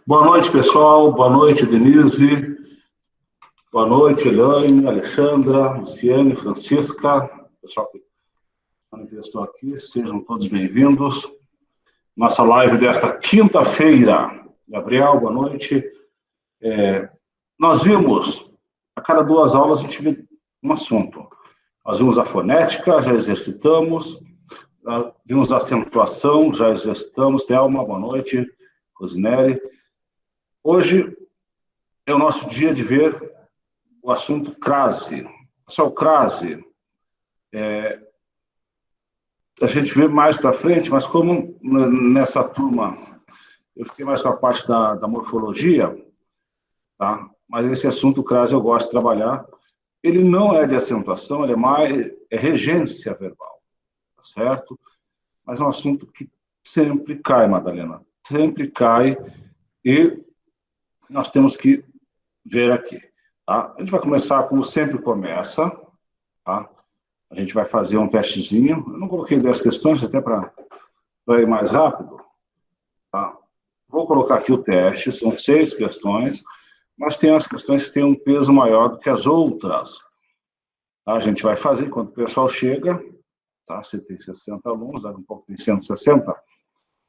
Boa noite, pessoal. Boa noite, Denise. Boa noite, Elaine, Alexandra, Luciane, Francisca. Pessoal que manifestou aqui, sejam todos bem-vindos. Nossa live desta quinta-feira. Gabriel, boa noite. Nós vimos, a cada 2 aulas, a gente vê um assunto. Nós vimos a fonética, já exercitamos. Vimos a acentuação, já exercitamos. Thelma, boa noite. Rosinelli. Hoje é o nosso dia de ver o assunto crase. Pessoal, crase, a gente vê mais para frente, mas como nessa turma eu fiquei mais com a parte da morfologia, tá? Mas esse assunto crase eu gosto de trabalhar. Ele não é de acentuação, ele é regência verbal, tá certo? Mas é um assunto que sempre cai, Madalena, sempre cai, e nós temos que ver aqui. Tá? A gente vai começar como sempre começa. Tá? A gente vai fazer um testezinho. Eu não coloquei 10 questões, até para ir mais rápido. Tá? Vou colocar aqui o teste, são 6 questões, mas tem as questões que têm um peso maior do que as outras. Tá? A gente vai fazer enquanto o pessoal chega. Tá? Você tem 60 alunos, daqui a um pouco tem 160,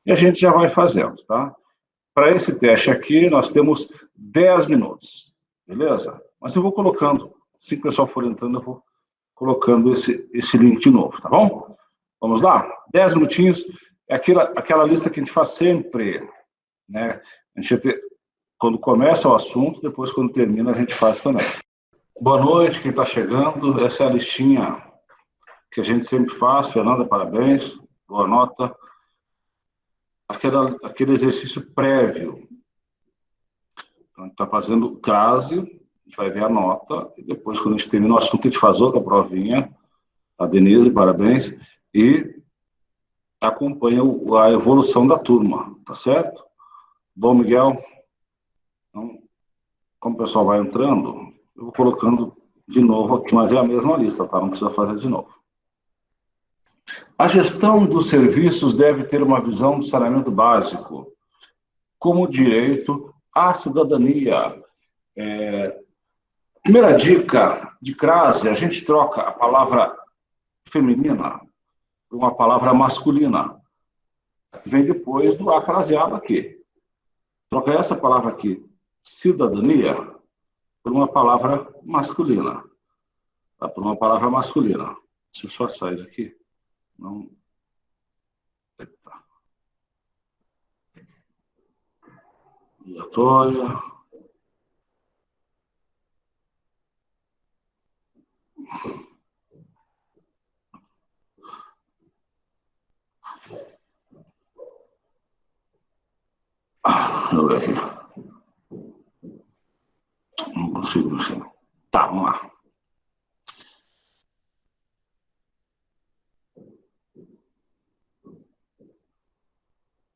e a gente já vai fazendo. Tá? Para esse teste aqui, nós temos 10 minutos. Beleza? Mas eu vou colocando, assim que o pessoal for entrando, eu vou colocando esse link de novo, tá bom? Vamos lá? 10 minutinhos, é aquela lista que a gente faz sempre, né? A gente quando começa o assunto, depois quando termina a gente faz também. Boa noite, quem está chegando, essa é a listinha que a gente sempre faz. Fernanda, parabéns, boa nota. Aquele exercício prévio. Então, a gente está fazendo crase, a gente vai ver a nota, e depois, quando a gente termina o assunto, a gente faz outra provinha. A Denise, parabéns, e acompanha a evolução da turma, tá certo? Bom, Miguel, então, como o pessoal vai entrando, eu vou colocando de novo aqui, mas é a mesma lista, tá? Não precisa fazer de novo. A gestão dos serviços deve ter uma visão do saneamento básico, como direito à cidadania. Primeira dica de crase, a gente troca a palavra feminina por uma palavra masculina, que vem depois do acraseado aqui. Troca essa palavra aqui, cidadania, por uma palavra masculina. Tá? Por uma palavra masculina. Deixa eu só sair daqui. Não. Eita. Aleatória. Deixa eu ver aqui. Não consigo mexer. Tá, vamos lá.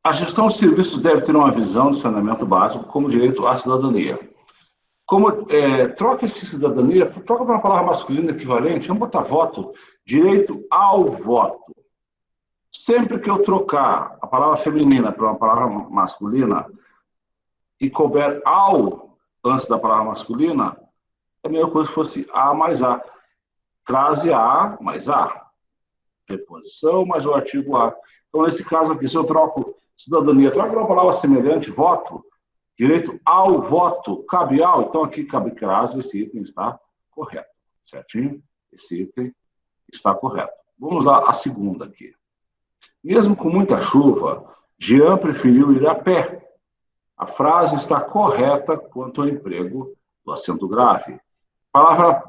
A gestão de serviços deve ter uma visão de saneamento básico como direito à cidadania. Troca esse cidadania, troca para uma palavra masculina equivalente, vamos botar voto, direito ao voto. Sempre que eu trocar a palavra feminina por uma palavra masculina e couber ao antes da palavra masculina, é a mesma coisa que fosse A mais A. Crase A mais A. Preposição mais o artigo A. Então, nesse caso aqui, se eu troco cidadania, troco uma palavra semelhante, voto, direito ao voto, cabe ao, então aqui cabe crase, esse item está correto. Certinho? Esse item está correto. Vamos lá, a segunda aqui. Mesmo com muita chuva, Jean preferiu ir a pé. A frase está correta quanto ao emprego do acento grave. Palavra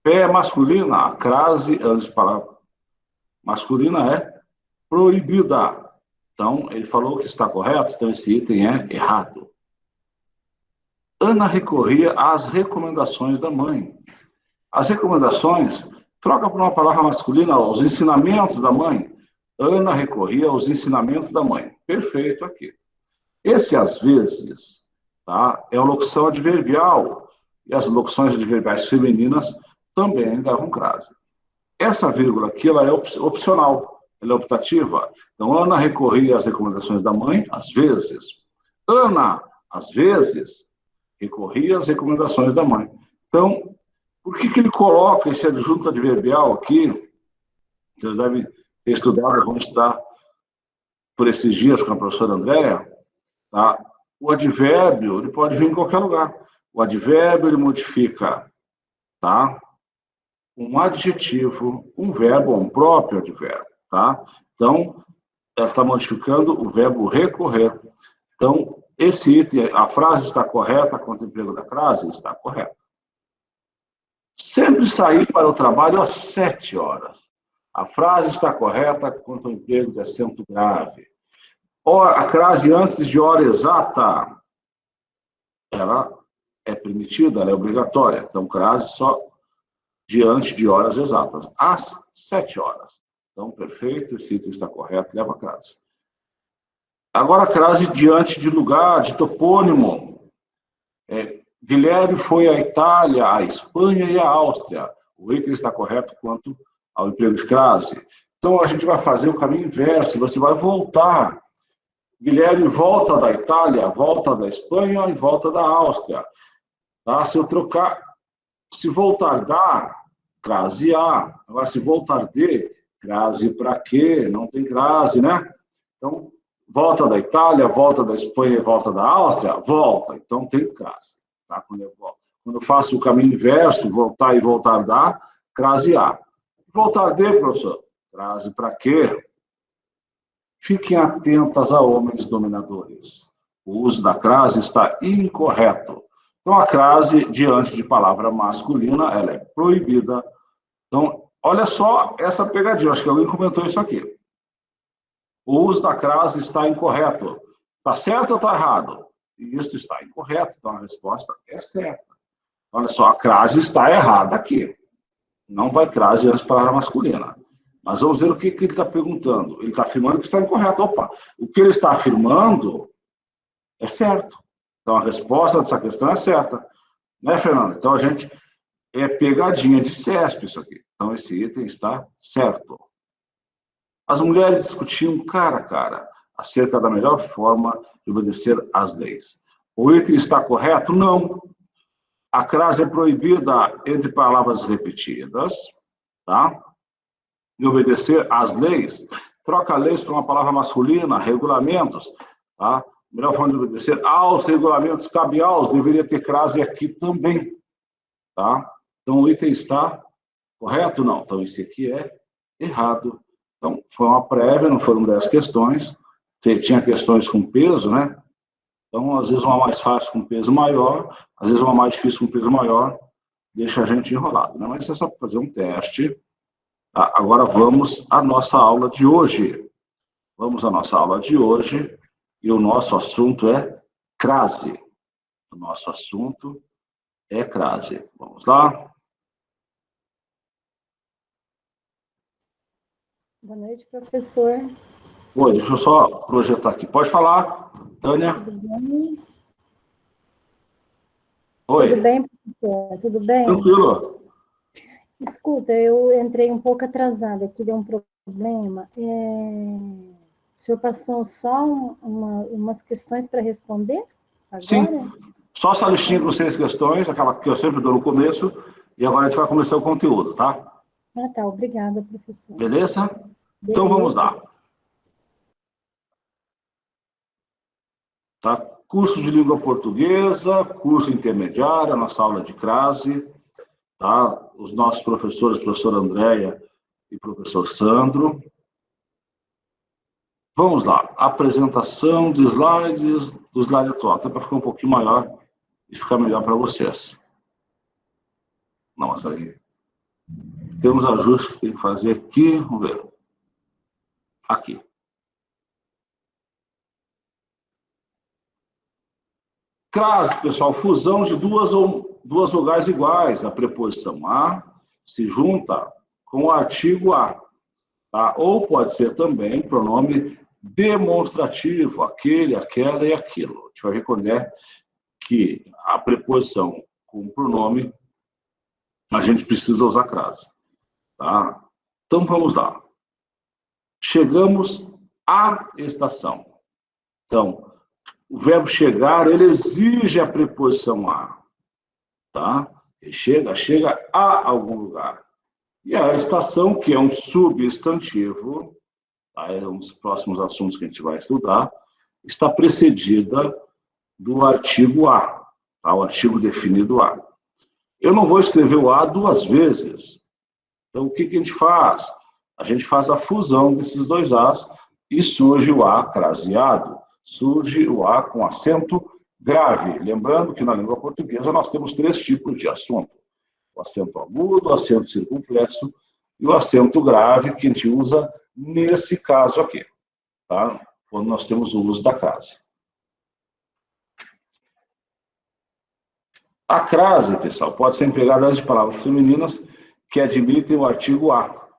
pé masculina, a crase antes de palavra masculina é proibida. Então, ele falou que está correto, então esse item é errado. Ana recorria às recomendações da mãe. As recomendações, troca por uma palavra masculina, os ensinamentos da mãe. Ana recorria aos ensinamentos da mãe. Perfeito aqui. Esse, às vezes, tá, é a locução adverbial. E as locuções adverbiais femininas também davam crase. Essa vírgula aqui, ela é opcional. Ela é optativa. Então, Ana recorria às recomendações da mãe, às vezes. Ana Às vezes, recorria às recomendações da mãe. Então, por que ele coloca esse adjunto adverbial aqui? Vocês devem ter estudado, vão estudar por esses dias com a professora Andréa, tá? O advérbio, ele pode vir em qualquer lugar. O advérbio, ele modifica, tá? Um adjetivo, um verbo, um próprio advérbio, tá? Então, ela está modificando o verbo recorrer. Então, esse item, a frase está correta quanto ao emprego da crase? Está correta. Sempre sair para o trabalho às 7 horas. A frase está correta quanto ao emprego de acento grave. A crase antes de hora exata, ela é permitida, ela é obrigatória. Então, crase só diante de horas exatas, às 7 horas. Então, perfeito, esse item está correto, leva a crase. Agora, a crase diante de lugar, de topônimo. Guilherme foi à Itália, à Espanha e à Áustria. O item está correto quanto ao emprego de crase. Então, a gente vai fazer o caminho inverso, você vai voltar. Guilherme volta da Itália, volta da Espanha e volta da Áustria. Tá? Se eu trocar, se voltar da, crase A. Agora, se voltar de, crase para quê? Não tem crase, né? Então, volta da Itália, volta da Espanha e volta da Áustria, volta. Então, tem crase. Tá? Quando eu faço o caminho inverso, voltar e voltar da, crase A. Voltar de, professor, crase para quê? Fiquem atentas a homens dominadores. O uso da crase está incorreto. Então, a crase, diante de palavra masculina, ela é proibida. Então, olha só essa pegadinha. Acho que alguém comentou isso aqui. O uso da crase está incorreto. Está certo ou está errado? Isso está incorreto. Então, a resposta é certa. Olha só, a crase está errada aqui. Não vai crase antes de palavra masculina. Mas vamos ver o que ele está perguntando. Ele está afirmando que está incorreto. Opa, o que ele está afirmando é certo. Então, a resposta dessa questão é certa. Né, Fernando? Então, a gente... É pegadinha de CESP isso aqui. Então, esse item está certo. As mulheres discutiam cara a cara acerca da melhor forma de obedecer às leis. O item está correto? Não. A crase é proibida entre palavras repetidas, tá? E obedecer às leis. Troca leis por uma palavra masculina, regulamentos, tá? A melhor forma de obedecer aos regulamentos, cabe aos, deveria ter crase aqui também, tá? Então, o item está correto? Não. Então, esse aqui é errado. Então, foi uma prévia, não foram 10 questões. Tinha questões com peso, né? Então, às vezes, uma mais fácil com peso maior, às vezes, uma mais difícil com peso maior, deixa a gente enrolado, né? Mas isso é só para fazer um teste. Tá? Agora, vamos à nossa aula de hoje. Vamos à nossa aula de hoje. E o nosso assunto é crase. O nosso assunto é crase. Vamos lá? Boa noite, professor. Oi, deixa eu só projetar aqui. Pode falar, Tânia? Tudo bem? Oi. Tudo bem, professor? Tudo bem? Tranquilo. Escuta, eu entrei um pouco atrasada, aqui deu um problema. O senhor passou só umas questões para responder agora? Sim, só essa listinha com 6 questões, aquela que eu sempre dou no começo, e agora a gente vai começar o conteúdo, tá? Ah, tá. Obrigada, professor. Beleza? Beleza. Então vamos lá. Tá? Curso de língua portuguesa, curso intermediário, nossa aula de crase, tá? Os nossos professores, professora Andréia e professor Sandro. Vamos lá, apresentação de slides, do slide atual, até para ficar um pouquinho maior e ficar melhor para vocês. Nossa, aí. Temos ajustes que tem que fazer aqui, vamos ver. Aqui. Crase, pessoal, fusão de duas vogais iguais. A preposição a se junta com o artigo a. Tá? Ou pode ser também pronome demonstrativo, aquele, aquela e aquilo. A gente vai ver quando é que a preposição com o pronome a gente precisa usar crase. Tá? Então, vamos lá. Chegamos à estação. Então, o verbo chegar, ele exige a preposição a, tá? Ele chega a algum lugar. E a estação, que é um substantivo, tá? É um dos próximos assuntos que a gente vai estudar, está precedida do artigo a, tá? O artigo definido a. Eu não vou escrever o a duas vezes. Então, o que a gente faz? A gente faz a fusão desses dois as e surge o a craseado. Surge o a com acento grave. Lembrando que na língua portuguesa nós temos três tipos de acento: o acento agudo, o acento circunflexo e o acento grave, que a gente usa nesse caso aqui, tá? Quando nós temos o uso da crase. A crase, pessoal, pode ser empregada de palavras femininas que admitem o artigo a.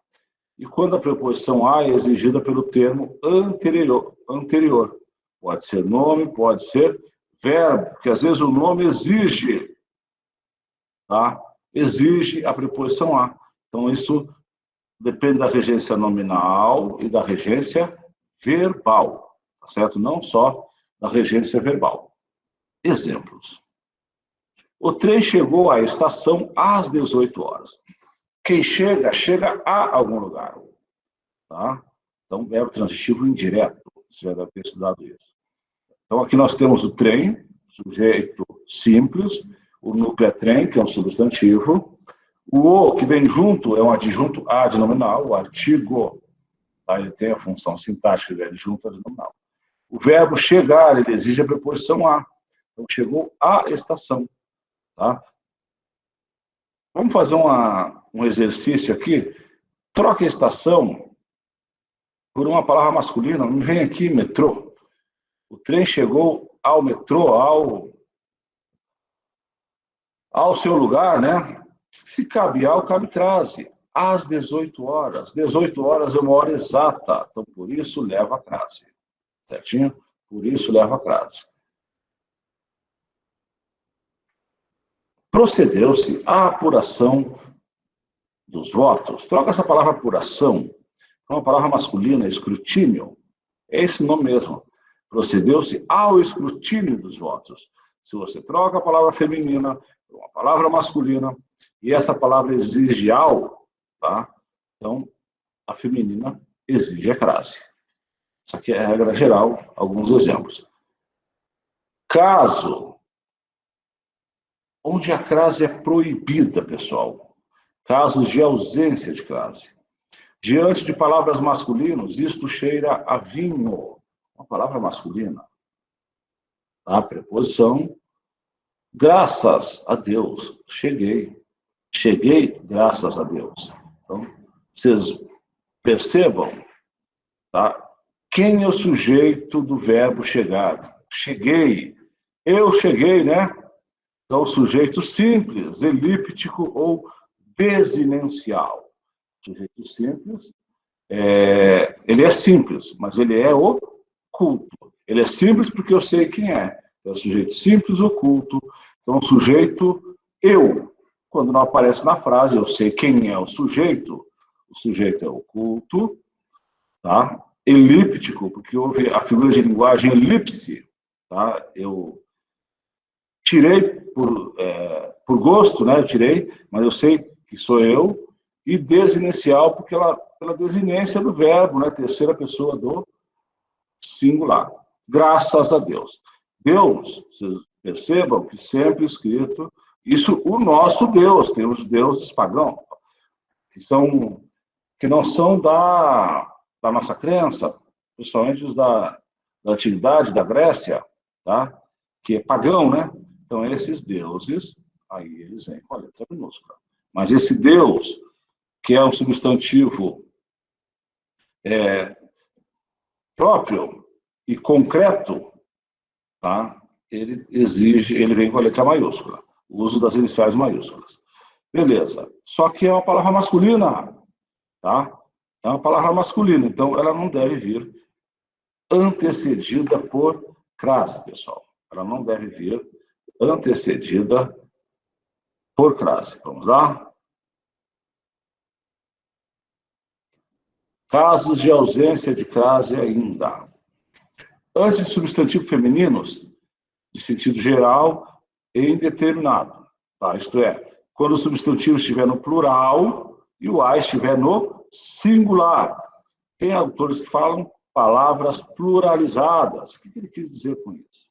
E quando a preposição a é exigida pelo termo anterior. Pode ser nome, pode ser verbo, porque às vezes o nome exige, tá? Exige a preposição a. Então, isso depende da regência nominal e da regência verbal, tá certo? Não só da regência verbal. Exemplos. O trem chegou à estação às 18 horas. Quem chega, chega a algum lugar, tá? Então, verbo transitivo indireto. Você já deve ter estudado isso. Então, aqui nós temos o trem, sujeito simples, o núcleo é trem, que é um substantivo, o que vem junto é um adjunto adnominal, o artigo, tá? Ele tem a função sintática de adjunto adnominal. O verbo chegar, ele exige a preposição a. Então, chegou à estação, tá? Vamos fazer um exercício aqui. Troca a estação por uma palavra masculina. Me vem aqui, metrô. O trem chegou ao metrô, ao seu lugar, né? Se cabe ao, cabe crase. Às 18 horas. 18 horas é uma hora exata. Então, por isso, leva a crase. Certinho? Por isso, leva a crase. Procedeu-se à apuração dos votos. Troca essa palavra apuração. É uma palavra masculina, escrutínio. É esse nome mesmo. Procedeu-se ao escrutínio dos votos. Se você troca a palavra feminina por uma palavra masculina, e essa palavra exige ao, tá? Então, a feminina exige a crase. Isso aqui é a regra geral, alguns exemplos. Caso onde a crase é proibida, pessoal. Casos de ausência de crase. Diante de palavras masculinas, isto cheira a vinho. Uma palavra masculina. A preposição, graças a Deus, cheguei. Cheguei graças a Deus. Então, vocês percebam, tá? Quem é o sujeito do verbo chegar? Cheguei. Eu cheguei, né? Então, o sujeito simples, elíptico ou desinencial. O sujeito simples, ele é simples, mas ele é oculto. Ele é simples porque eu sei quem é. É o sujeito simples, oculto. Então, o sujeito, eu. Quando não aparece na frase, eu sei quem é o sujeito. O sujeito é oculto, tá? Elíptico, porque houve a figura de linguagem elipse, tá? Eu tirei por gosto, né? Eu tirei, mas eu sei que sou eu. E desinencial, porque pela desinência do verbo, né? Terceira pessoa do singular. Graças a Deus. Deus, vocês percebam que sempre escrito, isso o nosso Deus, tem os deuses pagãos, que não são da nossa crença, principalmente os da antiguidade, da Grécia, tá? Que é pagão, né? Então, esses deuses, aí eles vêm com a letra minúscula. Mas esse Deus, que é um substantivo próprio e concreto, tá? Ele vem com a letra maiúscula, o uso das iniciais maiúsculas. Beleza. Só que é uma palavra masculina, tá? É uma palavra masculina, então ela não deve vir antecedida por crase, pessoal. Ela não deve vir antecedida por crase. Vamos lá? Casos de ausência de crase ainda. antes de substantivos femininos, de sentido geral e indeterminado. Tá? Isto é, quando o substantivo estiver no plural e o a estiver no singular. Tem autores que falam palavras pluralizadas. O que ele quis dizer com isso?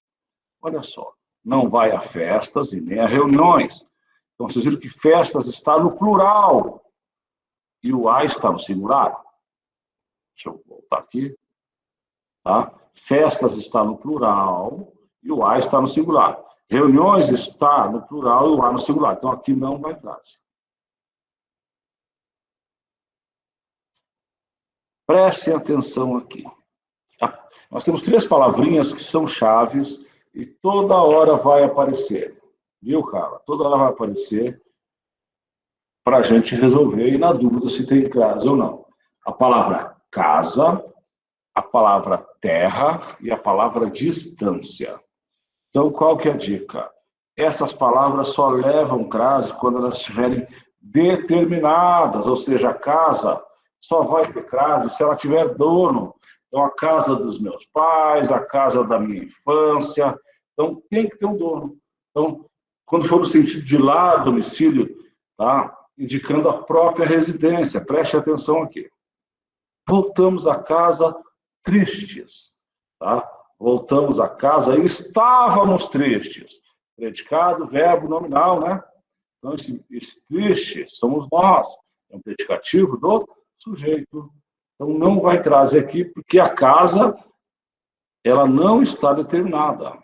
Olha só, não vai a festas e nem a reuniões. Então, vocês viram que festas está no plural e o a está no singular. Deixa eu voltar aqui. Tá? Festas está no plural e o a está no singular. Reuniões está no plural e o a no singular. Então, aqui não vai frase. Prestem atenção aqui. Nós temos 3 palavrinhas que são chaves e toda hora vai aparecer. Viu, cara? Toda hora vai aparecer para a gente resolver e, na dúvida, se tem crase ou não. A palavra casa, a palavra terra e a palavra distância. Então, qual que é a dica? Essas palavras só levam crase quando elas estiverem determinadas, ou seja, a casa só vai ter crase se ela tiver dono. Então, a casa dos meus pais, a casa da minha infância. Então, tem que ter um dono. Então, quando for no sentido de lá, domicílio, tá? Indicando a própria residência. Preste atenção aqui. Voltamos a casa tristes. Tá? Voltamos a casa e estávamos tristes. Predicado, verbo nominal, né? Então, esse triste somos nós. É um predicativo do sujeito. Então, não vai crase aqui, porque a casa, ela não está determinada.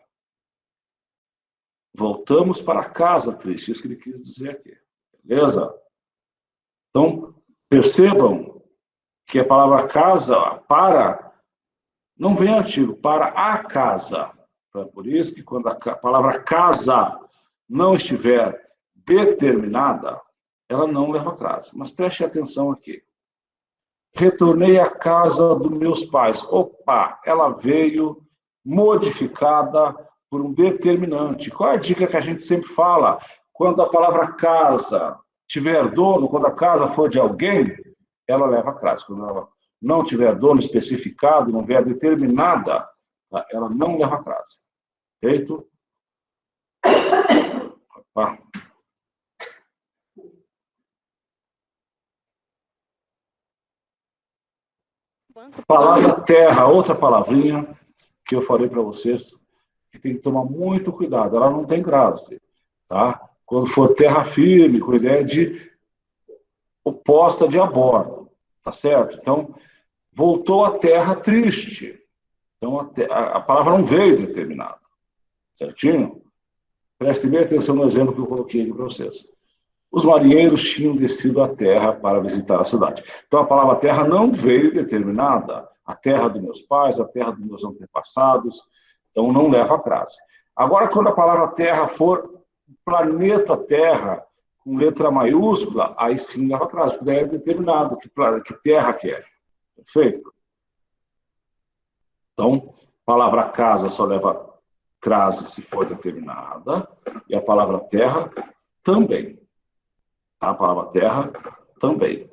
Voltamos para a casa triste, isso que ele quis dizer aqui. Beleza? Então, percebam que a palavra casa, para, não vem artigo, para a casa. Então, é por isso que quando a palavra casa não estiver determinada, ela não leva crase. Mas preste atenção aqui. Retornei à casa dos meus pais. Opa, ela veio modificada por um determinante. Qual é a dica que a gente sempre fala? Quando a palavra casa tiver dono, quando a casa for de alguém, ela leva crase. Quando ela não tiver dono especificado, não vier determinada, ela não leva crase. Feito? Opa. Palavra terra, outra palavrinha que eu falei para vocês que tem que tomar muito cuidado. Ela não tem crase, tá? Quando for terra firme, com ideia de oposta de aborto, tá certo? Então, voltou a terra triste. Então, a palavra não veio determinada, certinho? Prestem bem atenção no exemplo que eu coloquei aqui para vocês. Os marinheiros tinham descido a terra para visitar a cidade. Então, a palavra terra não veio determinada. A terra dos meus pais, a terra dos meus antepassados. Então, não leva a crase. Agora, quando a palavra terra for planeta Terra, com letra maiúscula, aí sim leva a crase, porque é determinado que terra que é. Perfeito? Então, a palavra casa só leva crase se for determinada, e a palavra terra também. A palavra terra também.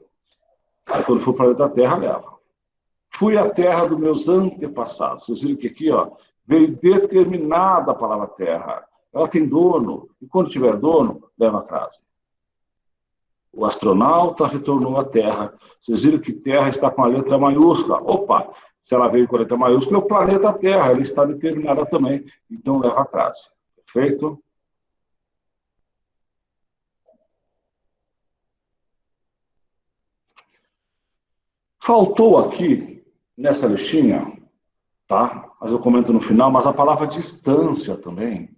Aí, quando for planeta Terra, leva. Fui à terra dos meus antepassados. Vocês viram que aqui, ó, veio determinada a palavra terra. Ela tem dono. E quando tiver dono, leva a crase. O astronauta retornou à Terra. Vocês viram que Terra está com a letra maiúscula. Opa! Se ela veio com a letra maiúscula, é o planeta Terra. Ela está determinada também. Então, leva a crase. Perfeito? Faltou aqui, nessa listinha, tá? Mas eu comento no final, mas a palavra distância também,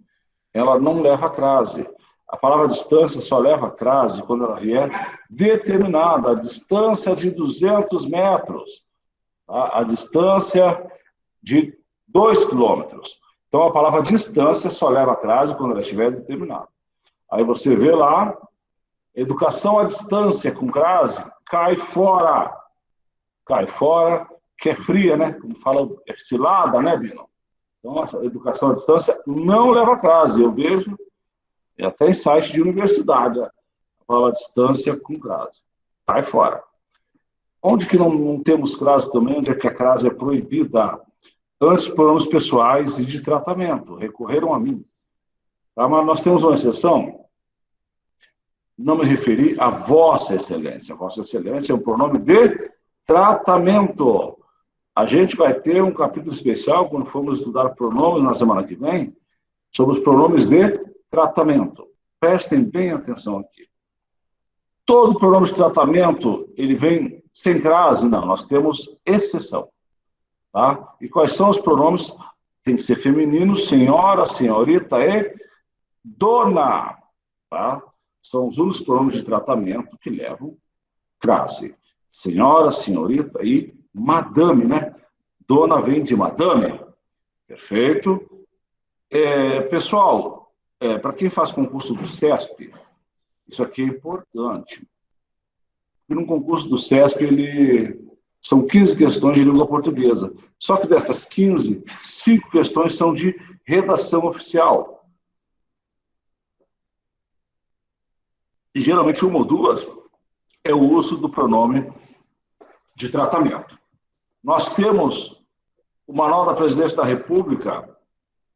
ela não leva a crase. A palavra distância só leva a crase quando ela vier determinada, a distância de 200 metros, tá? A distância de 2 quilômetros. Então, a palavra distância só leva a crase quando ela estiver determinada. Aí você vê lá, educação à distância com crase, cai fora. Cai fora, que é fria, né? Como fala, é cilada, né, Bino? Então, a educação à distância não leva a crase. Eu vejo, até em site de universidade, a palavra distância com crase. Cai fora. Onde que não temos crase também? Onde é que a crase é proibida? antes pronomes pessoais e de tratamento, recorreram a mim. Tá? Mas nós temos uma exceção, não me referi a Vossa Excelência. Vossa Excelência é um pronome de tratamento. A gente vai ter um capítulo especial, quando formos estudar pronomes na semana que vem, sobre os pronomes de tratamento. Prestem bem atenção aqui. Todo pronome de tratamento, ele vem sem crase? Não, nós temos exceção. Tá? E quais são os pronomes? Tem que ser feminino, senhora, senhorita e dona. Tá? São os únicos pronomes de tratamento que levam crase. Senhora, senhorita e madame, né? Dona vem de madame. Perfeito. Pessoal, para quem faz concurso do CESP, isso aqui é importante. E no concurso do CESP, são 15 questões de língua portuguesa. Só que dessas 15, 5 questões são de redação oficial. E geralmente uma ou duas é o uso do pronome de tratamento. Nós temos o Manual da Presidência da República,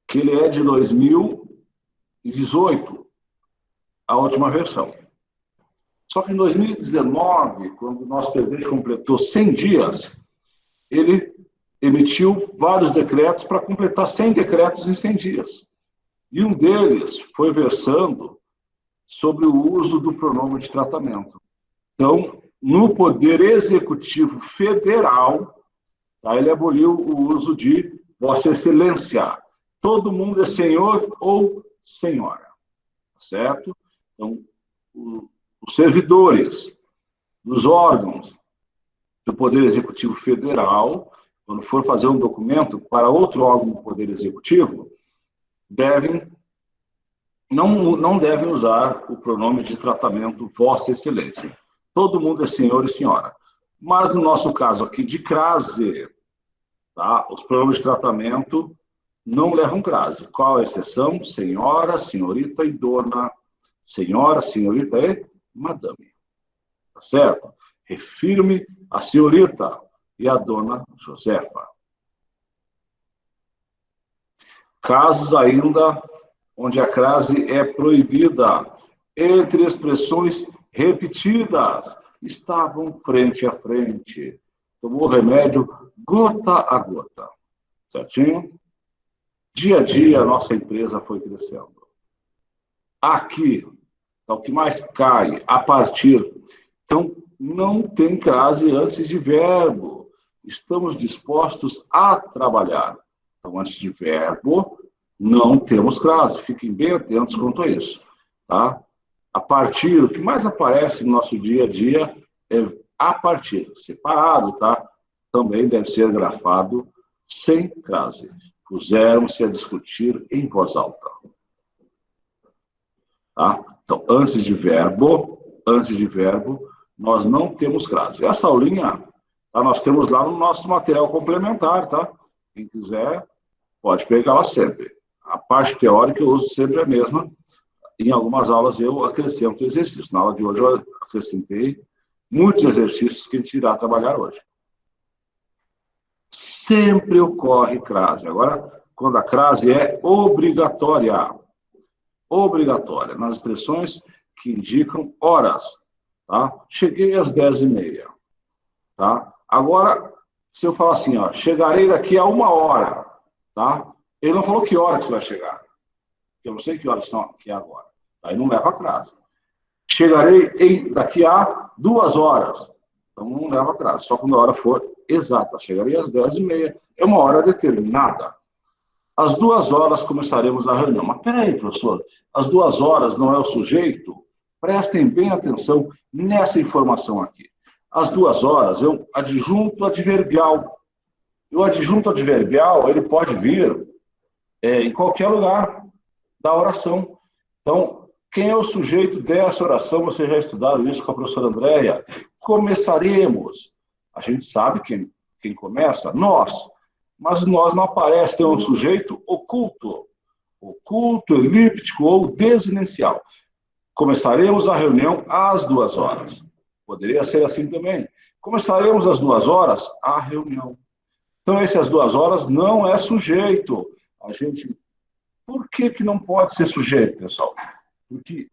que ele é de 2018, a última versão. Só que em 2019, quando o nosso presidente completou 100 dias, ele emitiu vários decretos para completar 100 decretos em 100 dias. E um deles foi versando sobre o uso do pronome de tratamento. Então, no Poder Executivo Federal, tá, ele aboliu o uso de Vossa Excelência. Todo mundo é senhor ou senhora, certo? Então, os servidores dos órgãos do Poder Executivo Federal, quando for fazer um documento para outro órgão do Poder Executivo, não devem usar o pronome de tratamento Vossa Excelência. Todo mundo é senhor e senhora. Mas no nosso caso aqui de crase, tá, os pronomes de tratamento não levam crase. Qual a exceção? Senhora, senhorita e dona. Senhora, senhorita e madame. Tá certo? Refiro-me à senhorita e à dona Josefa. Casos ainda onde a crase é proibida, entre expressões repetidas, estavam frente a frente. Tomou remédio gota a gota. Certinho? Dia a dia, a nossa empresa foi crescendo. Aqui, é o que mais cai, a partir. Então, não tem crase antes de verbo. Estamos dispostos a trabalhar. Então, antes de verbo, não temos crase. Fiquem bem atentos quanto a isso. Tá? A partir, o que mais aparece no nosso dia a dia é a partir. Separado, tá? Também deve ser grafado sem crase. Puseram-se a discutir em voz alta. Tá? Então, antes de verbo, nós não temos crase. Essa aulinha, tá, nós temos lá no nosso material complementar, tá? Quem quiser, pode pegá-la sempre. A parte teórica eu uso sempre a mesma. Em algumas aulas eu acrescento exercícios. Na aula de hoje eu acrescentei muitos exercícios que a gente irá trabalhar hoje. Sempre ocorre crase. Agora, quando a crase é obrigatória. Obrigatória, nas expressões que indicam horas. Tá? Cheguei às 10h30. Tá? Agora, se eu falar assim, ó, chegarei daqui a 1h, tá? Ele não falou que hora que você vai chegar. Eu não sei que horas são que é agora. Aí não leva a crase. Chegarei daqui a 2h. Então não leva a crase. Só quando a hora for exata. Chegarei às 10h30. É uma hora determinada. Às 2h começaremos a reunião. Mas peraí, professor. Às 2h não é o sujeito? Prestem bem atenção nessa informação aqui. Às 2h é um adjunto adverbial. E o adjunto adverbial, ele pode vir em qualquer lugar da oração. Então, quem é o sujeito dessa oração? Vocês já estudaram isso com a professora Andréia. Começaremos. A gente sabe quem começa? Nós. Mas nós não aparece, tem um sujeito oculto. Oculto, elíptico ou desinencial. Começaremos a reunião às 2h. Poderia ser assim também. Começaremos às 2h a reunião. Então, essas 2 horas não é sujeito. Por que não pode ser sujeito, pessoal? Porque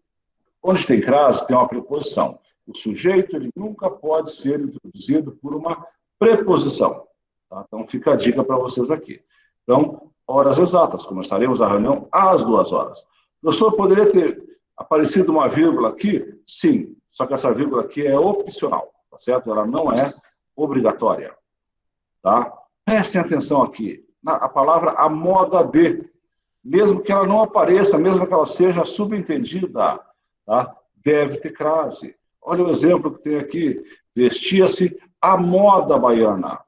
onde tem crase, tem uma preposição. O sujeito ele nunca pode ser introduzido por uma preposição. Tá? Então, fica a dica para vocês aqui. Então, horas exatas. Começaremos a reunião às 2 horas. O professor poderia ter aparecido uma vírgula aqui? Sim. Só que essa vírgula aqui é opcional. Tá certo? Ela não é obrigatória. Tá? Prestem atenção aqui. A palavra a moda de. Mesmo que ela não apareça, mesmo que ela seja subentendida, tá? Deve ter crase. Olha o exemplo que tem aqui. Vestia-se a moda baiana.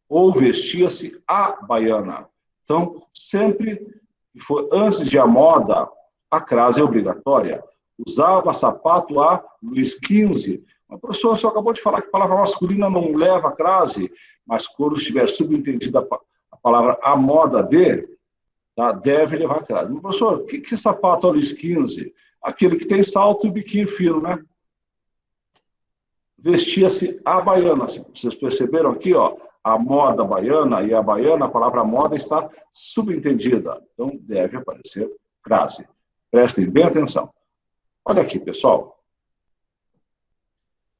Ou vestia-se a baiana. Então, sempre que for antes de a moda, a crase é obrigatória. Usava sapato a Luís XV. Mas, professor, você acabou de falar que a palavra masculina não leva crase, mas quando estiver subentendida a palavra a moda de, tá, deve levar crase. Mas, professor, o que é sapato a Luís XV? Aquele que tem salto e biquinho fino, né? Vestia-se a baiana. Vocês perceberam aqui, ó, a moda baiana e a baiana, a palavra moda está subentendida. Então, deve aparecer crase. Prestem bem atenção. Olha aqui, pessoal.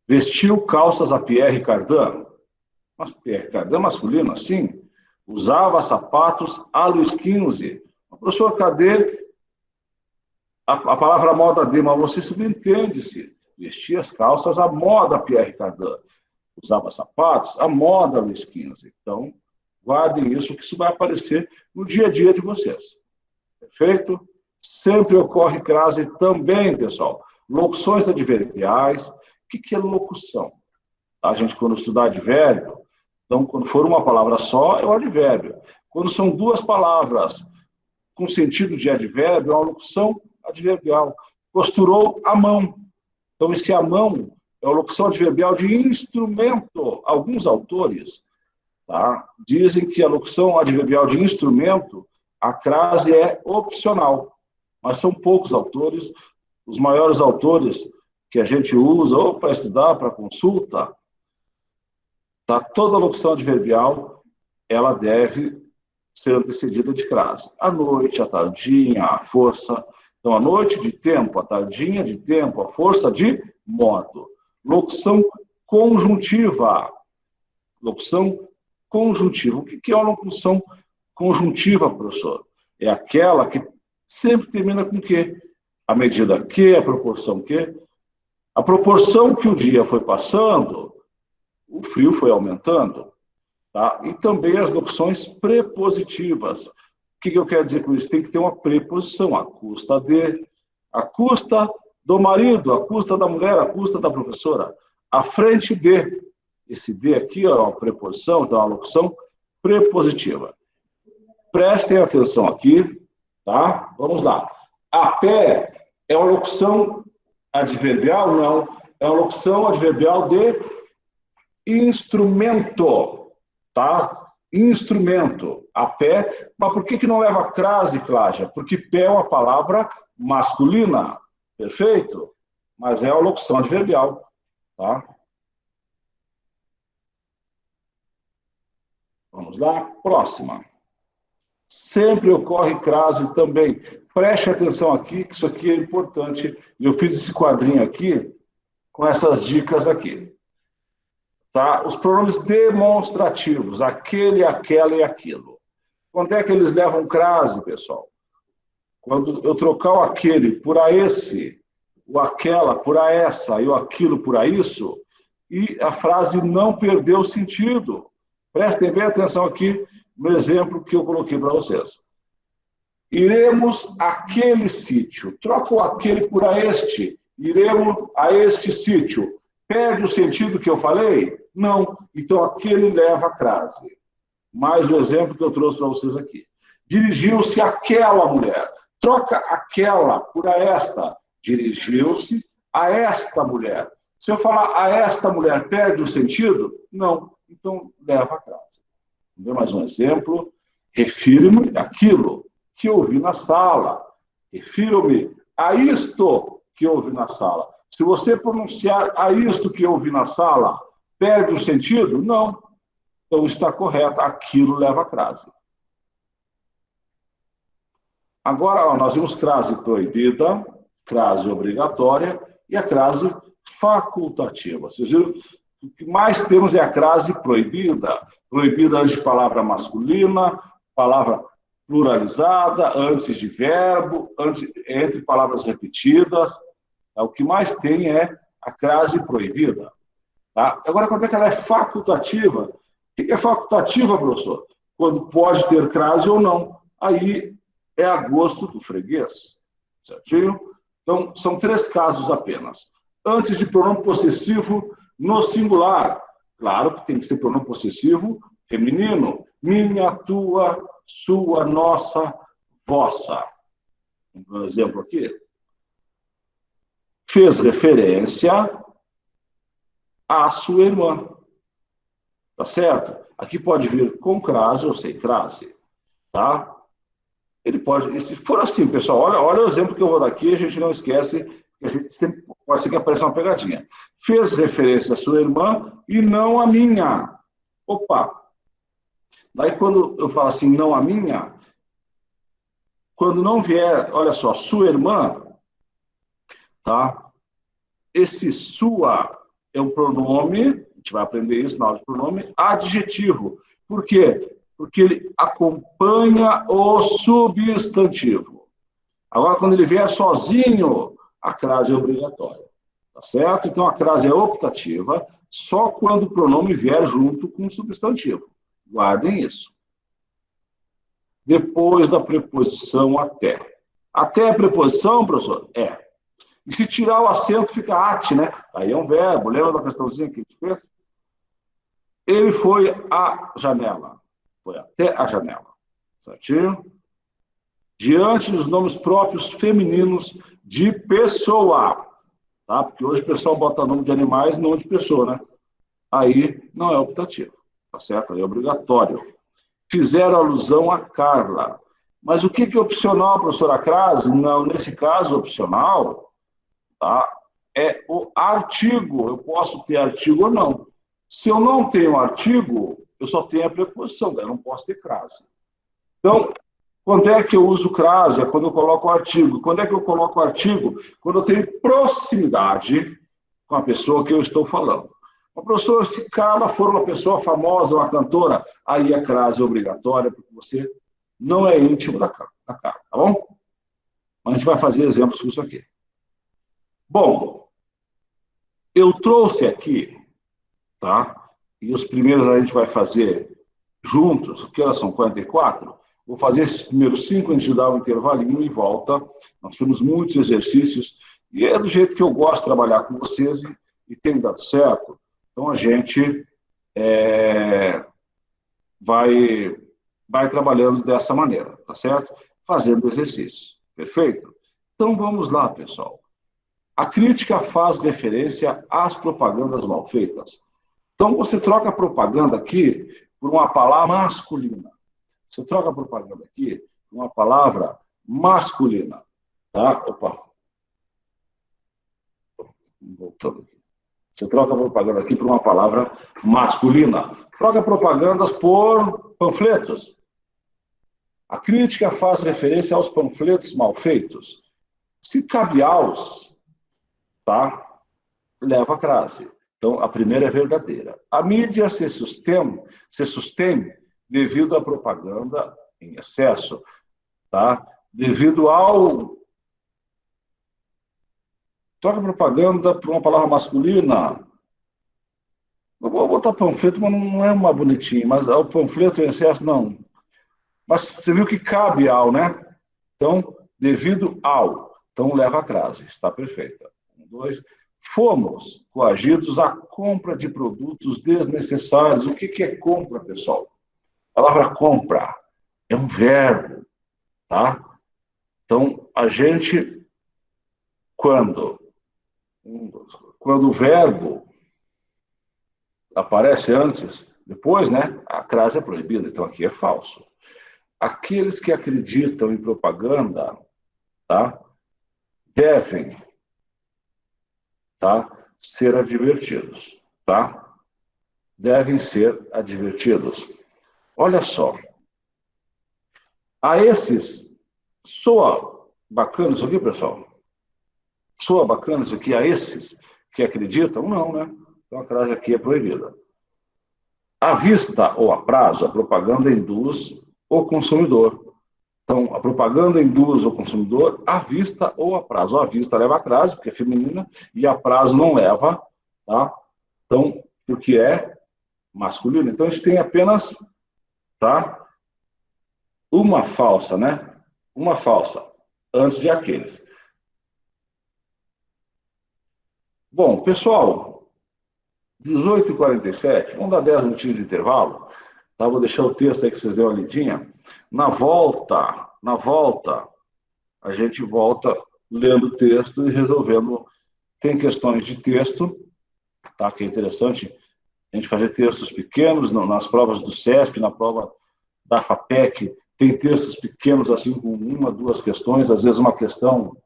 Vestiu calças a Pierre Cardin. Mas Pierre Cardin é masculino, assim? Usava sapatos a Luís XV. Professor, cadê a palavra moda de? Mas você subentende-se. Vestia as calças à moda Pierre Cardin. Usava sapatos à moda Luís XV. Então, guardem isso, que isso vai aparecer no dia a dia de vocês. Perfeito? Sempre ocorre crase também, pessoal. Locuções adverbiais. O que é locução? A gente, quando estudar advérbio, então, quando for uma palavra só, é o advérbio. Quando são 2 palavras com sentido de advérbio, é uma locução adverbial. Costurou a mão. Então, esse a mão é uma locução adverbial de instrumento. Alguns autores, tá, dizem que a locução adverbial de instrumento, a crase é opcional. Mas são poucos autores. Os maiores autores que a gente usa, ou para estudar, para consulta, tá, toda locução adverbial, ela deve ser antecedida de crase. A noite, a tardinha, a força. Então, a noite de tempo, a tardinha de tempo, a força de modo. Locução conjuntiva. Locução conjuntiva. O que é uma locução conjuntiva, professor? É aquela que sempre termina com que? A medida que, a proporção que. A proporção que o dia foi passando, o frio foi aumentando. Tá? E também as locuções prepositivas. O que eu quero dizer com isso? Tem que ter uma preposição. A custa de, a custa do marido, a custa da mulher, a custa da professora. À frente de. Esse de aqui é uma preposição, então é uma locução prepositiva. Prestem atenção aqui, tá? Vamos lá. A pé é uma locução adverbial? Não. É uma locução adverbial de instrumento, tá? Instrumento, a pé. Mas por que não leva crase, Cláudia? Porque pé é uma palavra masculina, perfeito? Mas é uma locução adverbial, tá? Vamos lá, próxima. Sempre ocorre crase também. Preste atenção aqui, que isso aqui é importante. Eu fiz esse quadrinho aqui com essas dicas aqui. Tá? Os pronomes demonstrativos, aquele, aquela e aquilo. Quando é que eles levam crase, pessoal? Quando eu trocar o aquele por a esse, o aquela por a essa e o aquilo por a isso, e a frase não perdeu sentido. Prestem bem atenção aqui no exemplo que eu coloquei para vocês. Iremos àquele sítio. Troca o aquele por a este. Iremos a este sítio. Perde o sentido que eu falei? Não. Então, aquele leva a crase. Mais um exemplo que eu trouxe para vocês aqui. Dirigiu-se àquela mulher. Troca aquela por a esta. Dirigiu-se a esta mulher. Se eu falar a esta mulher, perde o sentido? Não. Então, leva a crase. Vamos ver mais um exemplo. Refiro-me àquilo que ouvi na sala. Refiro-me a isto que ouvi na sala. Se você pronunciar a isto que ouvi na sala, perde o sentido? Não. Então, está correto, aquilo leva a crase. Agora, ó, nós vimos crase proibida, crase obrigatória e a crase facultativa. Vocês viram? O que mais temos é a crase proibida. Proibida antes de palavra masculina, palavra pluralizada, antes de verbo, entre palavras repetidas. O que mais tem é a crase proibida. Tá? Agora, quando é que ela é facultativa? O que é facultativa, professor? Quando pode ter crase ou não. Aí é a gosto do freguês. Certinho? Então, são 3 casos apenas. Antes de pronome possessivo no singular. Claro que tem que ser pronome possessivo feminino. Minha, tua, sua, nossa, vossa. Um exemplo aqui. Fez referência à sua irmã. Tá certo? Aqui pode vir com crase ou sem crase. Tá? Ele pode, e se for assim, pessoal, olha o exemplo que eu vou dar aqui, a gente não esquece, que a gente sempre pode ser que apareça uma pegadinha. Fez referência à sua irmã e não à minha. Opa! Daí quando eu falo assim, não à minha, quando não vier, olha só, sua irmã, tá? Esse sua é um pronome, a gente vai aprender isso na aula de pronome, adjetivo. Por quê? Porque ele acompanha o substantivo. Agora, quando ele vier sozinho, a crase é obrigatória. Tá certo? Então, a crase é optativa só quando o pronome vier junto com o substantivo. Guardem isso. Depois da preposição até. Até a preposição, professor? É. E se tirar o acento, fica at, né? Aí é um verbo. Lembra da questãozinha que a gente fez? Ele foi à janela. Foi até a janela. Certinho? Diante dos nomes próprios femininos de pessoa. Tá? Porque hoje o pessoal bota nome de animais, não de pessoa, né? Aí não é optativo. Tá certo? Aí é obrigatório. Fizeram alusão a Carla. Mas o que é opcional, professora Crase? Não, nesse caso, opcional, tá? É o artigo. Eu posso ter artigo ou não. Se eu não tenho artigo, eu só tenho a preposição, daí eu não posso ter crase. Então, quando é que eu uso crase? É quando eu coloco o artigo. Quando é que eu coloco o artigo? Quando eu tenho proximidade com a pessoa que eu estou falando. O professor, se Carla for uma pessoa famosa, uma cantora, aí a crase é obrigatória, porque você não é íntimo da Carla, tá bom? A gente vai fazer exemplos com isso aqui. Bom, eu trouxe aqui, tá? E os primeiros a gente vai fazer juntos, que horas são 44? Vou fazer esses primeiros 5, a gente dá um intervalinho e volta. Nós temos muitos exercícios, e é do jeito que eu gosto de trabalhar com vocês, e tem dado certo. Então, a gente vai trabalhando dessa maneira, tá certo? Fazendo exercícios, perfeito? Então, vamos lá, pessoal. A crítica faz referência às propagandas mal feitas. Então, você troca a propaganda aqui por uma palavra masculina. Você troca a propaganda aqui por uma palavra masculina. Tá? Opa. Voltando aqui. Você troca a propaganda aqui por uma palavra masculina. Troca propagandas por panfletos. A crítica faz referência aos panfletos mal feitos. Se cabe aos, tá? Leva a crase. Então, a primeira é verdadeira. A mídia se sustém devido à propaganda em excesso, tá? Devido ao... Troca propaganda por uma palavra masculina. Eu vou botar panfleto, mas não é uma bonitinha, mas o panfleto em excesso, não. Mas você viu que cabe ao, né? Então, devido ao. Então, leva a crase. Está perfeita. 1, 2. Fomos coagidos à compra de produtos desnecessários. O que é compra, pessoal? A palavra compra é um verbo, tá? Então, a gente, quando o verbo aparece antes, depois, né? A crase é proibida, então aqui é falso. Aqueles que acreditam em propaganda, tá? Devem, tá? Ser advertidos, tá? devem ser advertidos. Olha só. A esses, soa bacana isso aqui, pessoal? Soa bacana isso aqui a esses que acreditam? Não, né? Então a crase aqui é proibida. À vista ou a prazo, a propaganda induz o consumidor. Então, a propaganda induz o consumidor à vista ou a prazo. A vista leva a crase, porque é feminina, e a prazo não leva, tá? Então, porque é masculino. Então, a gente tem apenas, tá? Uma falsa, né? Uma falsa, antes de aqueles. Bom, pessoal, 18h47, vamos dar 10 minutinhos de intervalo, tá? Vou deixar o texto aí que vocês dêem uma lidinha. Na volta, a gente volta lendo o texto e resolvendo. Tem questões de texto, tá? Que é interessante a gente fazer textos pequenos nas provas do CESP, na prova da FAPEC, tem textos pequenos assim com uma, duas questões, às vezes uma questão,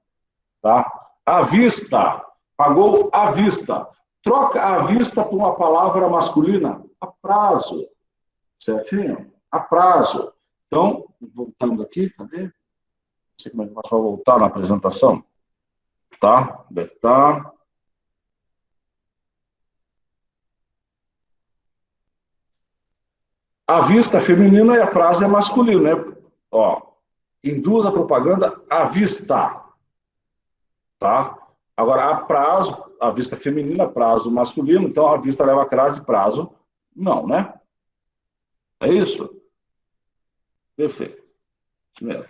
tá? À vista, pagou à vista. Troca à vista por uma palavra masculina, a prazo, certinho? A prazo. Então, voltando aqui, cadê? Não sei como é que eu posso voltar na apresentação. Tá? Tá. A vista feminina e a prazo é masculino, né? Ó, induz a propaganda à vista, tá? Agora, a prazo, a vista feminina, prazo masculino, então a vista leva a crase, prazo não, né? É isso? Perfeito. Isso mesmo.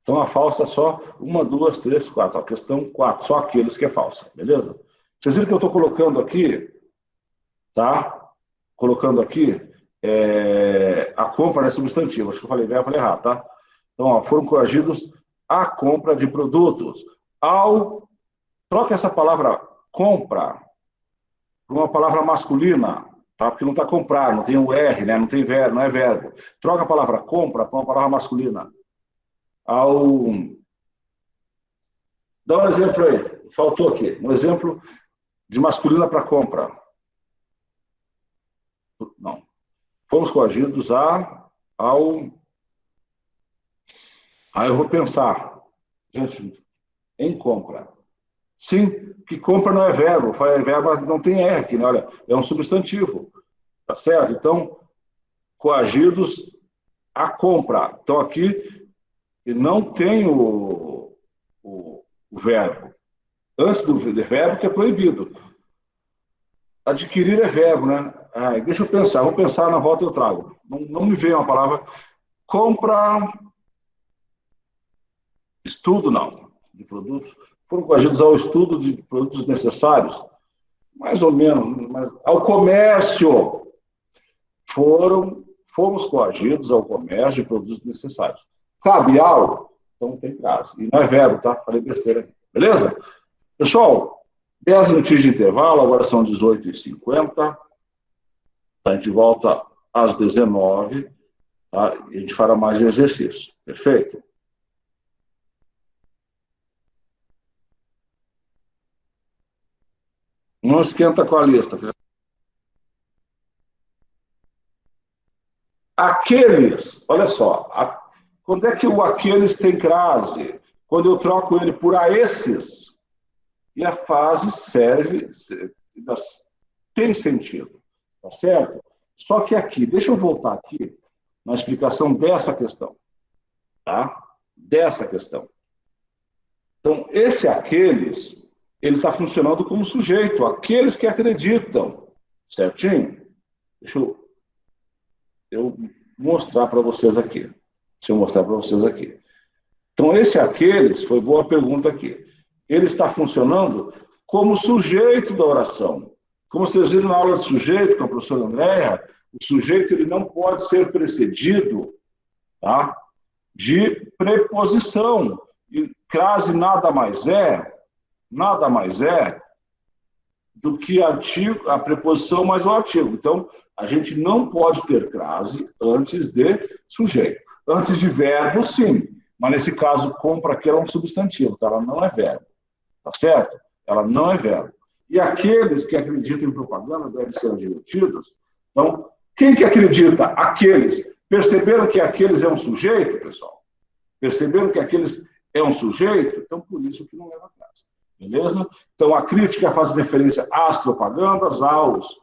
Então, a falsa é só 1, 2, 3, 4. A questão 4, só aqueles que é falsa, beleza? Vocês viram que eu estou colocando aqui, tá? Colocando aqui a compra é substantivo. Acho que eu falei bem, eu falei errado, tá? Então, ó, foram coagidos à compra de produtos. Troca essa palavra compra por uma palavra masculina, tá? Porque não está comprar, não tem o R, né? Não tem verbo, não é verbo. Troca a palavra compra por uma palavra masculina. Dá um exemplo aí. Faltou aqui. Um exemplo de masculina para compra. Não. Fomos coagidos ao... eu vou pensar. Gente, em compra. Sim, que compra não é verbo. É verbo, mas não tem R aqui, né? Olha, é um substantivo. Tá certo? Então, coagidos à compra. Então, aqui não tem o verbo. Antes do verbo, que é proibido. Adquirir é verbo, né? Deixa eu pensar. Vou pensar, na volta eu trago. Não me veio uma palavra. Compra... Estudo, não. De produtos. Foram coagidos ao estudo de produtos necessários? Mais ou menos. Mas ao comércio. Fomos coagidos ao comércio de produtos necessários. Cabe algo? Então tem caso. E não é verbo, tá? Falei besteira. Beleza? Pessoal, 10 minutinhos de intervalo, agora são 18h50. A gente volta às 19h, tá? E a gente fará mais exercício. Perfeito? Não esquenta com a lista. Aqueles, olha só, quando é que o aqueles tem crase? Quando eu troco ele por a esses, e a frase tem sentido, tá certo? Só que aqui, deixa eu voltar aqui na explicação dessa questão, tá? Dessa questão. Então, esse aqueles, ele está funcionando como sujeito, aqueles que acreditam, certinho? Deixa eu mostrar para vocês aqui. Deixa eu mostrar para vocês aqui. Então, esse aqueles, foi boa pergunta aqui. Ele está funcionando como sujeito da oração. Como vocês viram na aula de sujeito com a professora Andréia, o sujeito ele não pode ser precedido, tá, de preposição. E crase nada mais é do que a preposição mais o artigo. Então, a gente não pode ter crase antes de sujeito. Antes de verbo, sim. Mas, nesse caso, compra aqui é um substantivo, tá? Ela não é verbo. Tá certo? Ela não é verbo. E aqueles que acreditam em propaganda devem ser advertidos. Então, quem que acredita? Aqueles. Perceberam que aqueles é um sujeito, pessoal? Perceberam que aqueles é um sujeito? Então, por isso que não leva crase. Beleza? Então, a crítica faz referência às propagandas, aos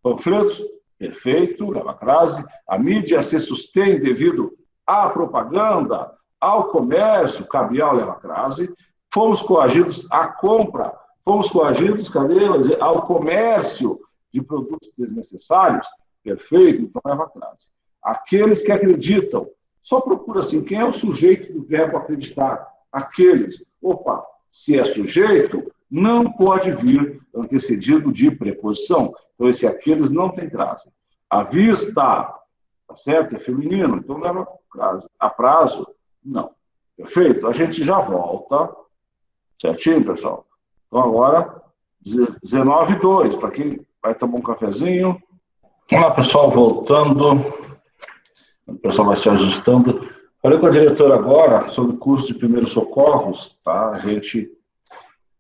panfletos, perfeito, leva crase. A mídia se sustém devido à propaganda, ao comércio, cabial, leva crase. Fomos coagidos à compra, fomos coagidos, cadê? Ao comércio de produtos desnecessários, perfeito, então leva crase. Aqueles que acreditam, só procura assim, quem é o sujeito do verbo acreditar? Aqueles. Opa, se é sujeito, não pode vir antecedido de preposição. Então, esse aqueles não tem crase. À vista, tá certo? É feminino, então leva crase. A prazo, não. Perfeito? A gente já volta. Certinho, pessoal? Então, agora, 19h02, para quem vai tomar um cafezinho. Vamos lá, pessoal, voltando. O pessoal vai se ajustando. Falei com a diretora agora sobre o curso de primeiros socorros, tá? A gente,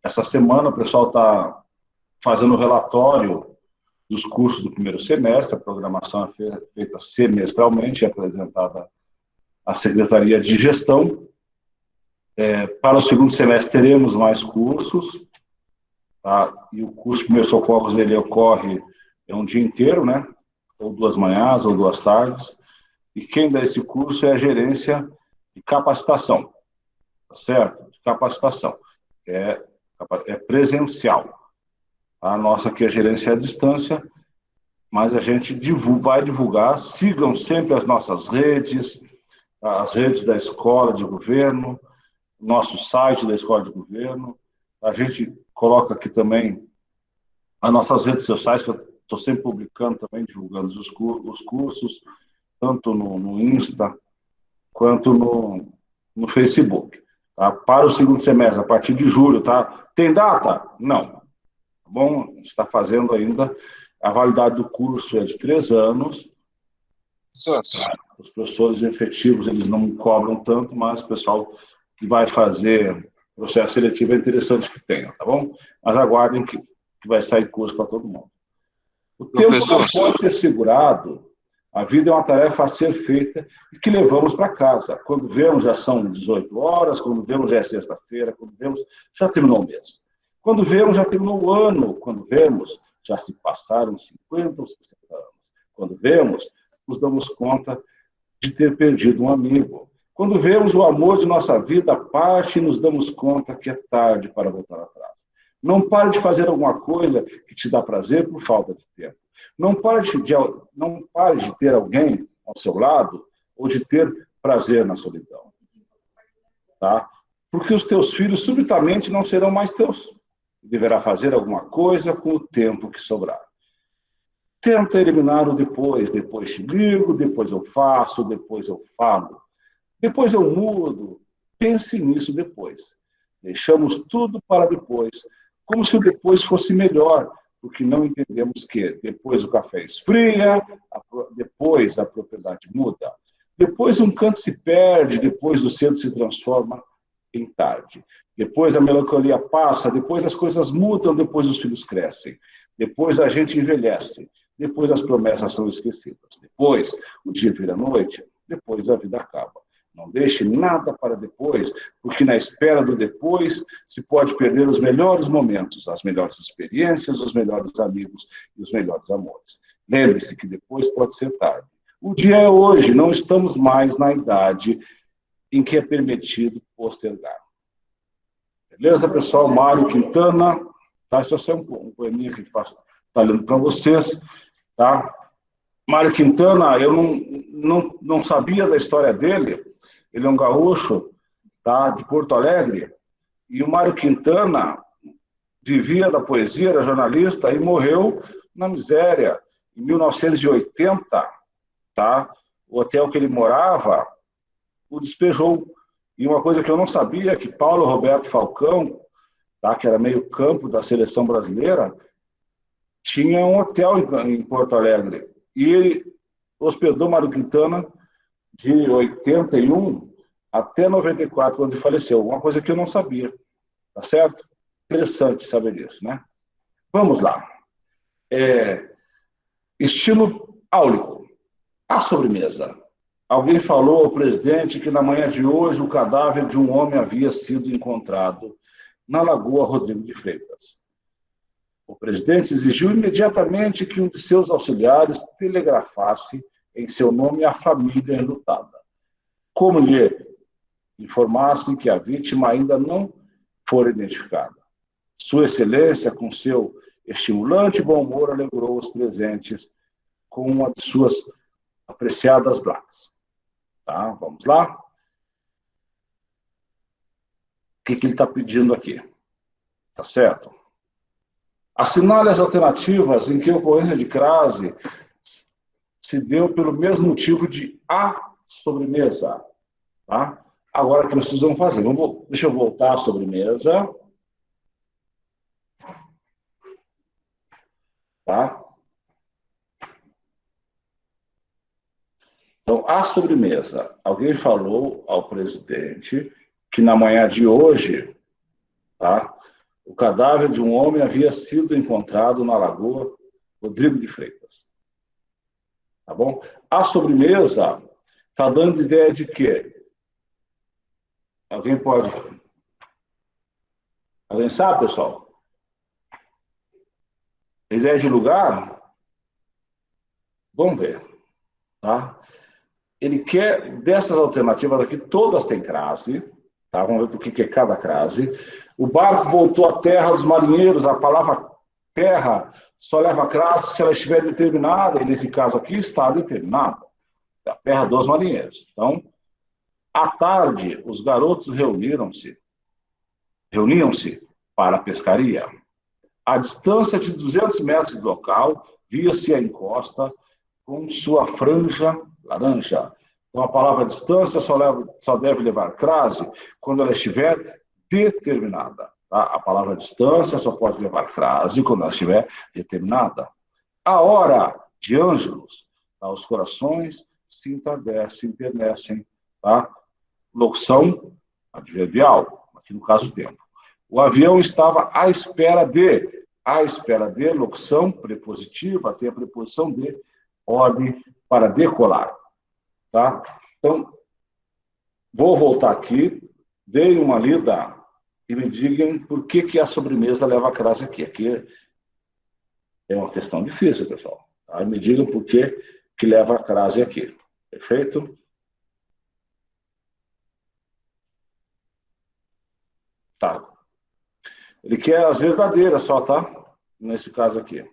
essa semana, o pessoal está fazendo o relatório dos cursos do primeiro semestre. A programação é feita semestralmente, é apresentada à Secretaria de Gestão. Para o segundo semestre teremos mais cursos, tá? E o curso de primeiros socorros ele ocorre um dia inteiro, né? Ou 2 manhãs, ou 2 tardes. E quem dá esse curso é a gerência de capacitação, tá certo? De capacitação. É presencial. A nossa aqui é gerência à distância, mas a gente vai divulgar. Sigam sempre as nossas redes, as redes da escola de governo, nosso site da Escola de Governo. A gente coloca aqui também as nossas redes sociais, que eu estou sempre publicando também, divulgando os cursos, tanto no Insta quanto no Facebook. Tá? Para o segundo semestre, a partir de julho, tá? Tem data? Não. Tá bom? A gente está fazendo ainda. A validade do curso é de 3 anos. Os professores efetivos, eles não cobram tanto, mas o pessoal que vai fazer processo seletivo é interessante que tenha, tá bom? Mas aguardem que vai sair curso para todo mundo. O tempo não pode ser segurado, a vida é uma tarefa a ser feita e que levamos para casa. Quando vemos, já são 18 horas, quando vemos, já é sexta-feira, quando vemos, já terminou o mês. Quando vemos, já terminou o ano, quando vemos, já se passaram 50 ou 60 anos. Quando vemos, nos damos conta de ter perdido um amigo. Quando vemos o amor de nossa vida parte, nos damos conta que é tarde para voltar atrás. Não pare de fazer alguma coisa que te dá prazer por falta de tempo. Não pare de ter alguém ao seu lado ou de ter prazer na solidão. Tá? Porque os teus filhos subitamente não serão mais teus. Deverá fazer alguma coisa com o tempo que sobrar. Tenta eliminar o depois. Depois te ligo, depois eu faço, depois eu falo. Depois eu mudo, pense nisso depois. Deixamos tudo para depois, como se o depois fosse melhor, porque não entendemos que depois o café esfria, depois a propriedade muda, depois um canto se perde, depois o cedo se transforma em tarde. Depois a melancolia passa, depois as coisas mudam, depois os filhos crescem, depois a gente envelhece, depois as promessas são esquecidas, depois o dia vira noite, depois a vida acaba. Não deixe nada para depois, porque na espera do depois se pode perder os melhores momentos, as melhores experiências, os melhores amigos e os melhores amores. Lembre-se que depois pode ser tarde. O dia é hoje, não estamos mais na idade em que é permitido postergar. Beleza, pessoal? Mário Quintana, tá? Isso é um poeminha que está lendo para vocês, tá? Mário Quintana, eu não sabia da história dele. Ele é um gaúcho, tá, de Porto Alegre, e o Mário Quintana vivia da poesia, era jornalista e morreu na miséria. Em 1980, tá, o hotel que ele morava o despejou. E uma coisa que eu não sabia, que Paulo Roberto Falcão, tá, que era meio campo da seleção brasileira, tinha um hotel em Porto Alegre. E ele hospedou Mário Quintana de 81 até 94, quando ele faleceu. Uma coisa que eu não sabia, tá certo? Interessante saber disso, né? Vamos lá. Estilo áulico. A sobremesa. Alguém falou ao presidente que na manhã de hoje o cadáver de um homem havia sido encontrado na Lagoa Rodrigo de Freitas. O presidente exigiu imediatamente que um de seus auxiliares telegrafasse em seu nome a família enlutada, como lhe informassem que a vítima ainda não fora identificada. Sua Excelência, com seu estimulante bom humor, alegrou os presentes com uma de suas apreciadas blacks. Tá, vamos lá. O que ele está pedindo aqui? Tá certo? Assinale as alternativas em que a ocorrência de crase se deu pelo mesmo motivo de a sobremesa. Tá? Agora, o que vocês vão fazer? Deixa eu voltar à sobremesa. Tá? Então, a sobremesa. Alguém falou ao presidente que na manhã de hoje, tá, o cadáver de um homem havia sido encontrado na Lagoa Rodrigo de Freitas. Tá bom? A sobremesa está dando ideia de quê? Alguém pode... Alguém sabe, pessoal? Ideia de lugar? Vamos ver. Tá? Ele quer, dessas alternativas aqui, todas têm crase. Tá? Vamos ver por que é cada crase. O barco voltou à terra dos marinheiros. A palavra terra só leva crase se ela estiver determinada, e nesse caso aqui está determinada. A terra dos marinheiros. Então, à tarde, os garotos reuniam-se para a pescaria. À distância de 200 metros do local, via-se a encosta com sua franja laranja. Então, a palavra distância só deve levar crase quando ela estiver determinada. Tá? A palavra distância só pode levar crase quando ela estiver determinada. A hora de Ângelos, tá? Os corações se enternecem. Tá? Locução adverbial, aqui no caso tempo. O avião estava à espera de. À espera de, locução prepositiva, tem a preposição de, ordem para decolar. Tá? Então, vou voltar aqui, dei uma lida e me digam por que a sobremesa leva a crase aqui. Aqui é uma questão difícil, pessoal. Tá? Me digam por que leva a crase aqui. Perfeito? Tá. Ele quer as verdadeiras só, tá? Nesse caso aqui.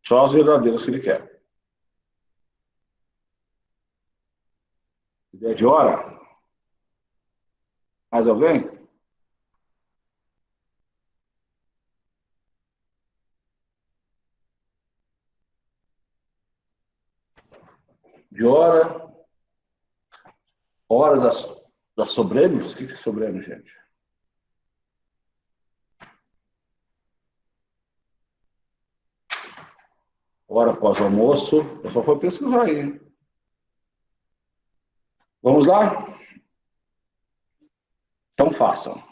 Só as verdadeiras que ele quer. Ideia de hora? Mais alguém? De hora? Hora das sobremes? O que é sobreme, gente? Hora pós-almoço. Eu só fui pesquisar aí, hein? Vamos lá? Então façam.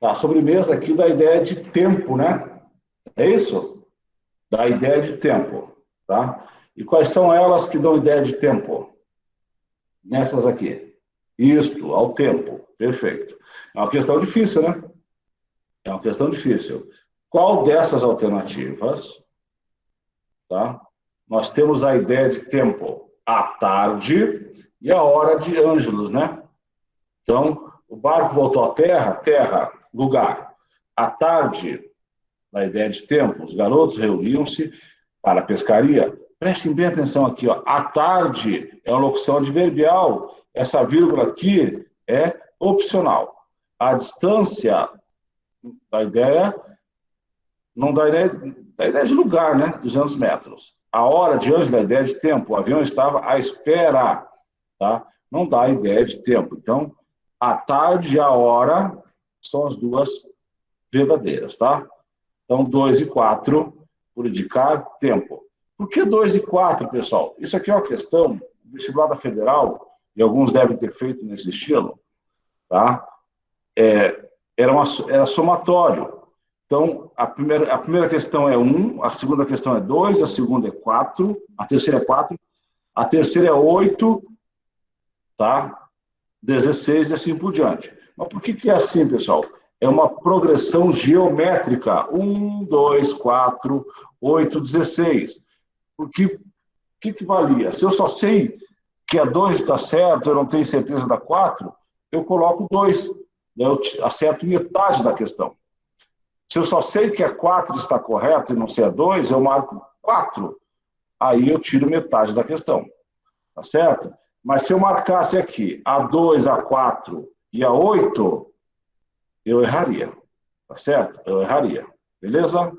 A sobremesa aqui dá ideia de tempo, né? É isso? Dá ideia de tempo, tá? E quais são elas que dão ideia de tempo? Nessas aqui. Isto, ao tempo. Perfeito. É uma questão difícil, né? É uma questão difícil. Qual dessas alternativas, tá? Nós temos a ideia de tempo à tarde e a hora de Ângelos, né? Então, o barco voltou à terra, terra, lugar. À tarde, na ideia de tempo, os garotos reuniam-se para a pescaria. Prestem bem atenção aqui, ó. À tarde é uma locução adverbial. Essa vírgula aqui é opcional. A distância da ideia não dá ideia de lugar, né? 200 metros. A hora de Ângelos dá ideia de tempo. O avião estava à espera, tá? Não dá ideia de tempo. Então, a tarde e a hora são as duas verdadeiras, tá? Então, 2 e 4, por indicar tempo. Por que 2 e 4, pessoal? Isso aqui é uma questão do vestibular da Federal, e alguns devem ter feito nesse estilo. tá? Era somatório. Então, a primeira questão é 1, a segunda questão é 2, a segunda é 4, a terceira é 4, a terceira é 8, tá? 16 e assim por diante. Mas por que é assim, pessoal? É uma progressão geométrica. 1, 2, 4, 8, 16. Porque o que valia? Se eu só sei que a 2 está certo, eu não tenho certeza da 4, eu coloco 2. Eu acerto metade da questão. Se eu só sei que a 4 está correta e não sei a 2, eu marco 4. Aí eu tiro metade da questão. Tá certo? Mas se eu marcasse aqui a 2, a 4 e a 8, eu erraria. Tá certo? Eu erraria. Beleza?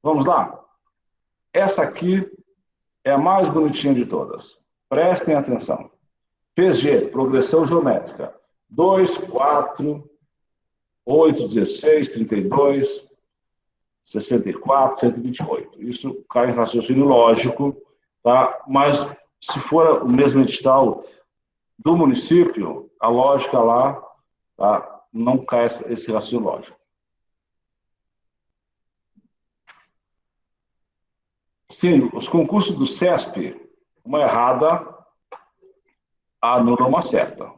Vamos lá? Essa aqui é a mais bonitinha de todas. Prestem atenção. PG, progressão geométrica. 2, 4, 8, 16, 32, 64, 128. Isso cai em raciocínio lógico, tá? Mas se for o mesmo edital do município, a lógica lá, tá? Não cai esse raciocínio lógico. Sim, os concursos do CESP, uma errada anula uma certa.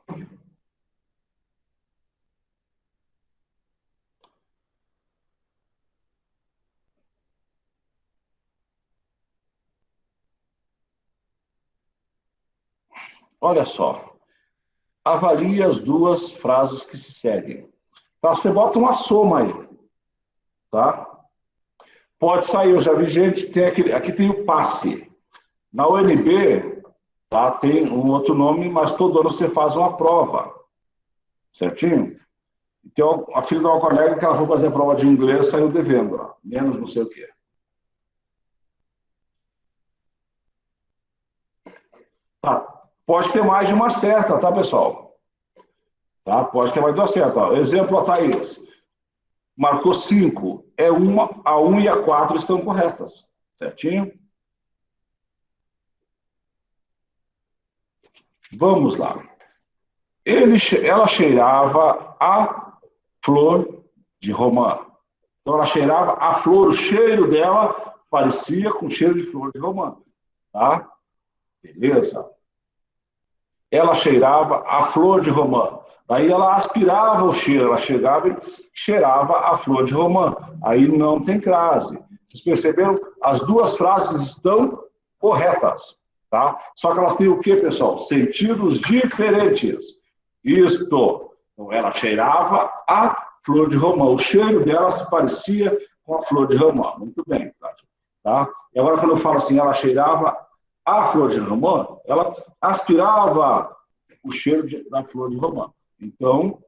Olha só, avalie as duas frases que se seguem. Tá? Você bota uma soma aí, tá? Pode sair, eu já vi gente, aqui tem o passe. Na UNB, tá, tem um outro nome, mas todo ano você faz uma prova, certinho? Então, a filha de uma colega que ela foi fazer a prova de inglês saiu devendo, ó, menos não sei o quê. Tá. Pode ter mais de uma certa, tá, pessoal? Tá? Pode ter mais de uma certa. Ó. Exemplo, a Thaís. Marcou 5. A 1 e a 4 estão corretas. Certinho? Vamos lá. Ela cheirava a flor de romã. Então, ela cheirava a flor, o cheiro dela parecia com cheiro de flor de romã. Tá? Beleza? Ela cheirava a flor de romã. Daí ela aspirava o cheiro, ela chegava e cheirava a flor de romã. Aí não tem crase. Vocês perceberam? As duas frases estão corretas. Tá? Só que elas têm o quê, pessoal? Sentidos diferentes. Isto. Então, ela cheirava a flor de romã. O cheiro dela se parecia com a flor de romã. Muito bem, Cláudio. Tá? E agora, quando eu falo assim, ela cheirava a flor de romã, ela aspirava o cheiro da flor de romã. Então,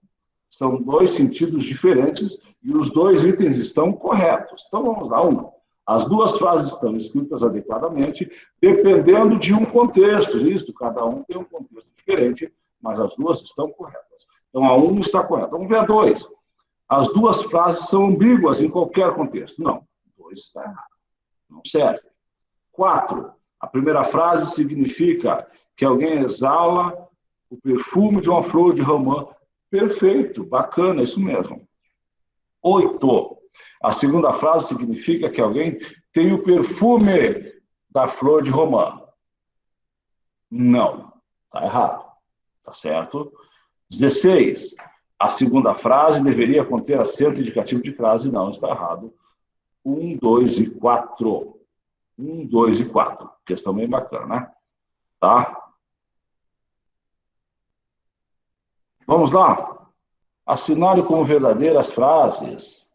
são dois sentidos diferentes e os dois itens estão corretos. Então, vamos lá. As duas frases estão escritas adequadamente, dependendo de um contexto. Isso, cada um tem um contexto diferente, mas as duas estão corretas. Então, a 1 está correta. Vamos ver a 2. As duas frases são ambíguas em qualquer contexto. Não, 2 está errado. Não serve. 4. A primeira frase significa que alguém exala o perfume de uma flor de romã. Perfeito, bacana, isso mesmo. 8. A segunda frase significa que alguém tem o perfume da flor de romã. Não, está errado. Tá certo? 16. A segunda frase deveria conter acento indicativo de crase. Não, está errado. 1, 2 e 4. 1, 2 e 4. Questão bem bacana, né? Tá? Vamos lá? Assinale como verdadeiras frases.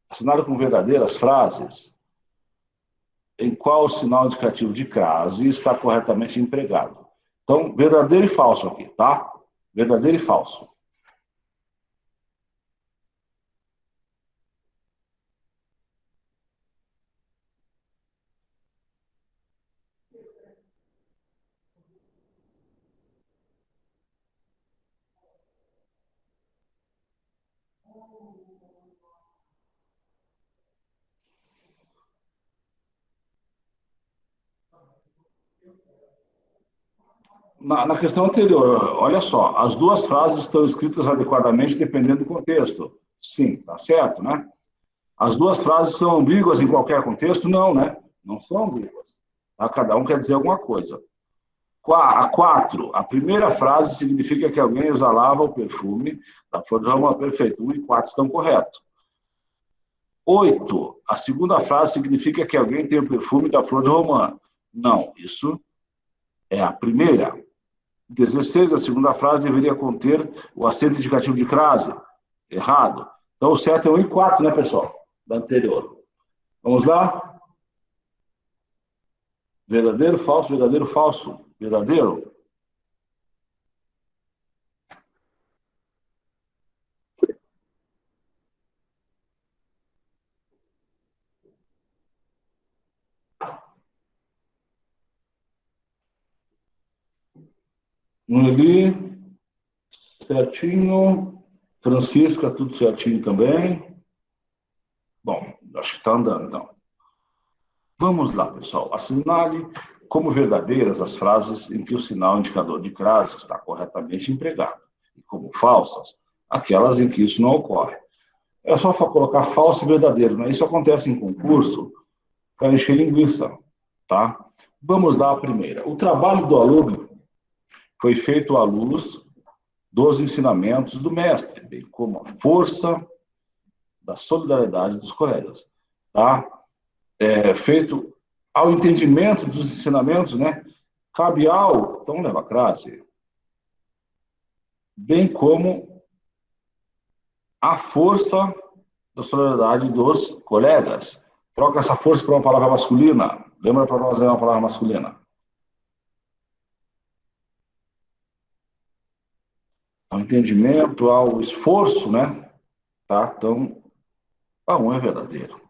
Assinale como verdadeiras frases em qual o sinal indicativo de crase está corretamente empregado. Então, verdadeiro e falso aqui, tá? Verdadeiro e falso. Na questão anterior, olha só, as duas frases estão escritas adequadamente dependendo do contexto. Sim, tá certo, né? As duas frases são ambíguas em qualquer contexto? Não, né? Não são ambíguas. Tá? Cada um quer dizer alguma coisa. A 4, a primeira frase significa que alguém exalava o perfume da flor de romã. Perfeito, 1 e 4 estão corretos. 8, a segunda frase significa que alguém tem o perfume da flor de romã. Não, isso é a primeira. 16, a segunda frase deveria conter o acento indicativo de crase. Errado. Então, o certo é 1 e 4, né, pessoal? Da anterior. Vamos lá? Verdadeiro, falso, verdadeiro, falso. Verdadeiro. Noeli, certinho. Francisca, tudo certinho também. Bom, acho que está andando, então. Vamos lá, pessoal. Assinale como verdadeiras as frases em que o sinal indicador de crase está corretamente empregado, e como falsas, aquelas em que isso não ocorre. É só colocar falso e verdadeiro, né? Isso acontece em concurso para encher linguiça, tá? Vamos lá a primeira. O trabalho do aluno foi feito à luz dos ensinamentos do mestre, bem como a força da solidariedade dos colegas, tá? Feito ao entendimento dos ensinamentos, né? Cabe ao, então leva a crase, bem como a força da solidariedade dos colegas. Troca essa força por uma palavra masculina. Lembra para nós uma palavra masculina? Ao entendimento, ao esforço, né? Tá? Então, um é verdadeiro.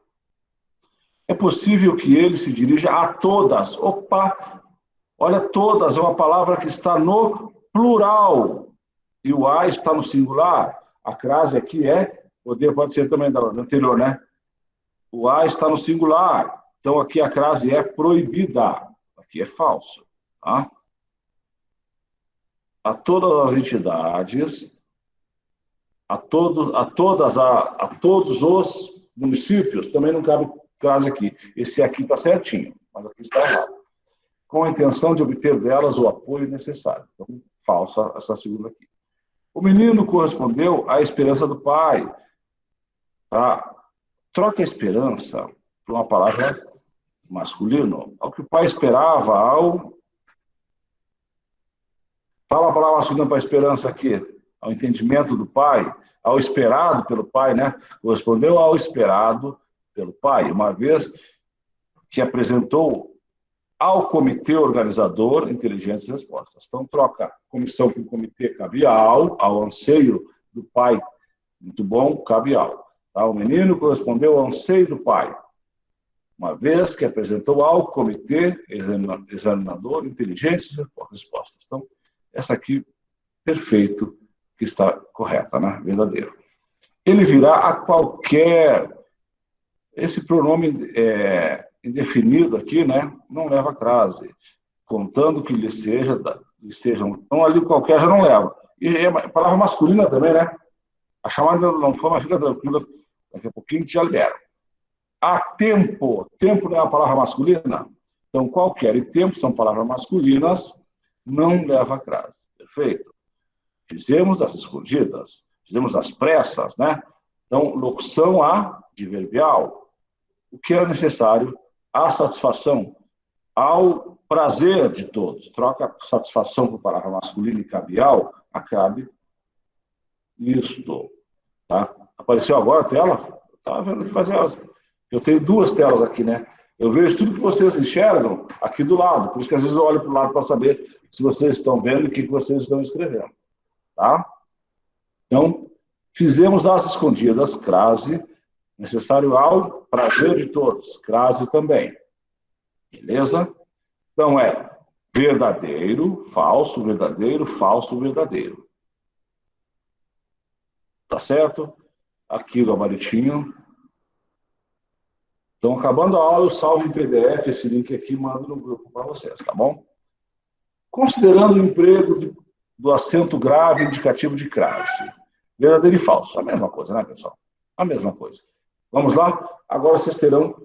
É possível que ele se dirija a todas. Opa! Olha, todas é uma palavra que está no plural. E o a está no singular. A crase aqui pode ser também da anterior, né? O a está no singular. Então, aqui a crase é proibida. Aqui é falso. Tá? A todas as entidades, a todos os municípios, também não cabe crase aqui. Esse aqui está certinho, mas aqui está errado. Com a intenção de obter delas o apoio necessário. Então, falsa essa segunda aqui. O menino correspondeu à esperança do pai. Tá? Troca a esperança por uma palavra masculino. Ao que o pai esperava, Fala a palavra masculina para a esperança aqui. Ao entendimento do pai, ao esperado pelo pai, né? Correspondeu ao esperado pelo pai, uma vez que apresentou ao comitê organizador inteligentes respostas. Então, troca comissão com comitê, cabe ao anseio do pai. Muito bom, cabe ao. Tá? O menino correspondeu ao anseio do pai, uma vez que apresentou ao comitê examinador inteligentes respostas. Então, essa aqui, perfeito, que está correta, né? Verdadeiro. Ele virá a qualquer... Esse pronome indefinido aqui, né? Não leva crase, contando que lhe sejam... Então, ali qualquer já não leva. E é a palavra masculina também, né? A chamada não foi, mas fica tranquila, daqui a pouquinho te libera. Há tempo. Tempo não é uma palavra masculina? Então, qualquer e tempo são palavras masculinas, não leva crase. Perfeito? Fizemos as escondidas, fizemos as pressas, né? Então, locução adverbial. O que era necessário? A satisfação, ao prazer de todos. Troca satisfação por palavra masculina e cabial, acabe isto. Tá? Apareceu agora a tela? Estava vendo que fazer. Eu tenho duas telas aqui, né? Eu vejo tudo que vocês enxergam aqui do lado. Por isso que às vezes eu olho para o lado para saber se vocês estão vendo e o que vocês estão escrevendo. Tá? Então, fizemos as escondidas, crase, necessário ao prazer de todos, crase também. Beleza? Então, verdadeiro, falso, verdadeiro. Tá certo? Aqui o gabaritinho. Então, acabando a aula, eu salvo em PDF esse link aqui e mando no grupo para vocês, tá bom? Considerando o emprego do acento grave indicativo de crase. Verdadeiro e falso. A mesma coisa, né, pessoal? A mesma coisa. Vamos lá? Agora vocês terão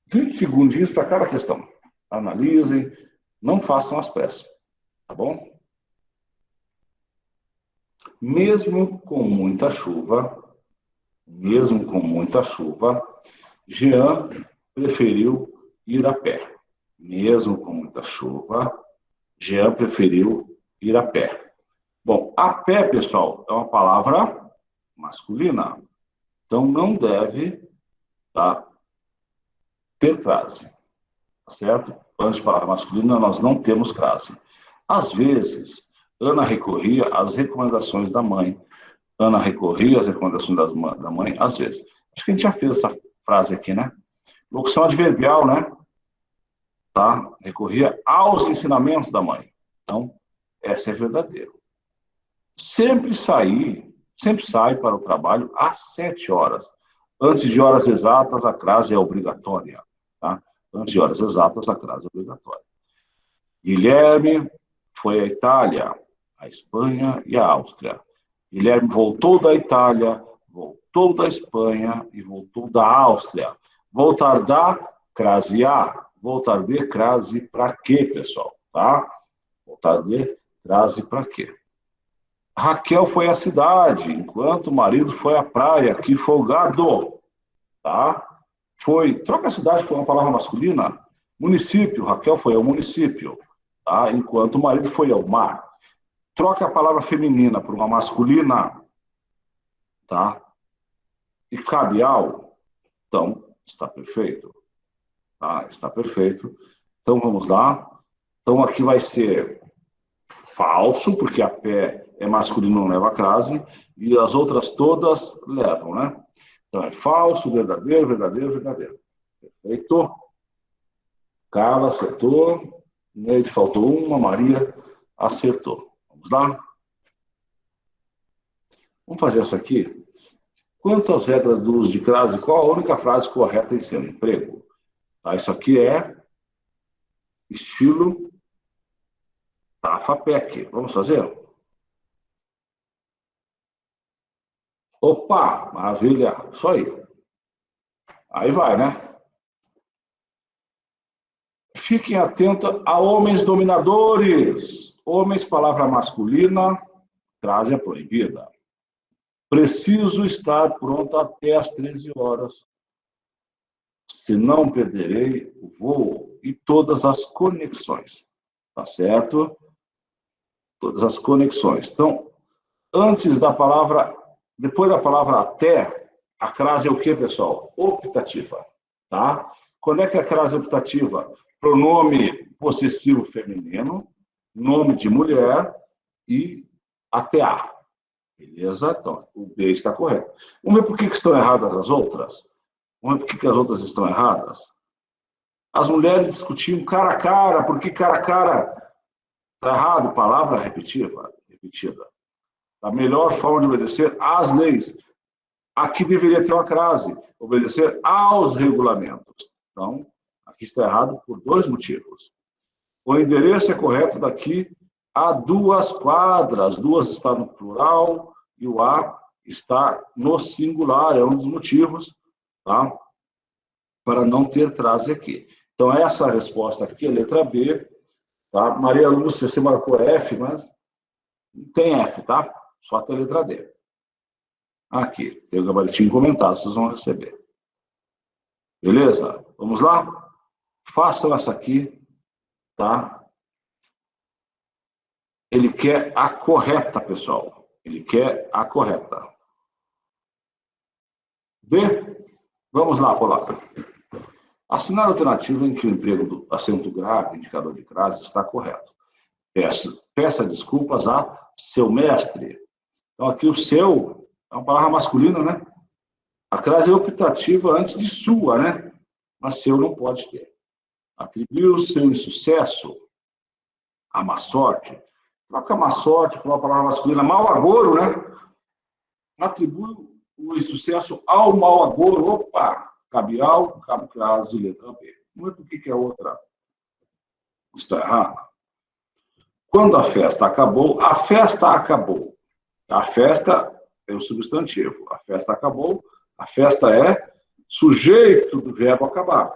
20 segundinhos para cada questão. Analisem, não façam as pressas. Tá bom? Mesmo com muita chuva, Jean preferiu ir a pé. Mesmo com muita chuva, Jean preferiu ir a pé. Bom, a pé, pessoal, é uma palavra masculina. Então, não deve ter crase. Tá certo? Antes de palavra masculina, nós não temos crase. Às vezes, Ana recorria às recomendações da mãe. Ana recorria às recomendações da mãe, às vezes. Acho que a gente já fez essa frase aqui, né? Locução adverbial, né? Tá? Recorria aos ensinamentos da mãe. Então, essa é verdadeira. Sempre sai para o trabalho às 7 horas. Antes de horas exatas, a crase é obrigatória. Tá? Antes de horas exatas, a crase é obrigatória. Guilherme foi à Itália, à Espanha e à Áustria. Guilherme voltou da Itália, voltou da Espanha e voltou da Áustria. Voltar da, crasear. Voltar de, crase, para quê, pessoal? Tá? Voltar de, crase, para quê? Raquel foi à cidade, enquanto o marido foi à praia. Que folgado! Tá? Troca a cidade por uma palavra masculina. Município, Raquel foi ao município. Tá? Enquanto o marido foi ao mar. Troca a palavra feminina por uma masculina. Tá? E cabe ao. Então, está perfeito. Tá? Está perfeito. Então, vamos lá. Então, aqui vai ser falso, porque a pé é masculino, não leva a crase, e as outras todas levam, né? Então, é falso, verdadeiro, verdadeiro, verdadeiro. Perfeito. Carla acertou. Neide faltou uma, Maria acertou. Vamos lá? Vamos fazer essa aqui. Quanto às regras do uso de crase, qual a única frase correta em seu emprego? Tá, isso aqui é estilo TAFAPEC. Vamos fazer? Opa, maravilha. Isso aí. Aí vai, né? Fiquem atentos a homens dominadores. Homens, palavra masculina, crase é proibida. Preciso estar pronto até às 13 horas. Senão perderei o voo e todas as conexões. Tá certo? Todas as conexões. Então, antes da palavra, depois da palavra até, a crase é o quê, pessoal? Optativa. Tá? Quando é que a crase é optativa? Pronome possessivo feminino, nome de mulher e até a. Beleza? Então, o B está correto. Vamos ver por que estão erradas as outras? Vamos ver por que as outras estão erradas? As mulheres discutiam cara a cara. Por que cara a cara? Está errado. Palavra repetida. A melhor forma de obedecer às leis. Aqui deveria ter uma crase. Obedecer aos regulamentos. Então, aqui está errado por 2 motivos. O endereço é correto daqui a 2 quadras. 2 está no plural e o A está no singular. É um dos motivos, tá? Para não ter crase aqui. Então, essa resposta aqui é a letra B. Tá? Maria Lúcia, você marcou F, mas não tem F, tá? Só tem a letra D. Aqui, tem o gabaritinho comentado, vocês vão receber. Beleza? Vamos lá? Façam essa aqui, tá? Ele quer a correta, pessoal. Ele quer a correta. B? Vamos lá, coloca. Assinar a alternativa em que o emprego do acento grave, indicador de crase, está correto. Peça desculpas a seu mestre. Então, aqui o seu é uma palavra masculina, né? A crase é optativa antes de sua, né? Mas seu não pode ter. Atribuiu seu insucesso a má sorte. Troca má sorte por uma palavra masculina, mau agouro, né? Atribui o insucesso ao mau agouro. Opa! Cabe ao, cabe crase, letra B. Não é porque que a outra está errada. Quando a festa acabou, a festa acabou. A festa é o substantivo. A festa acabou, a festa é sujeito do verbo acabar.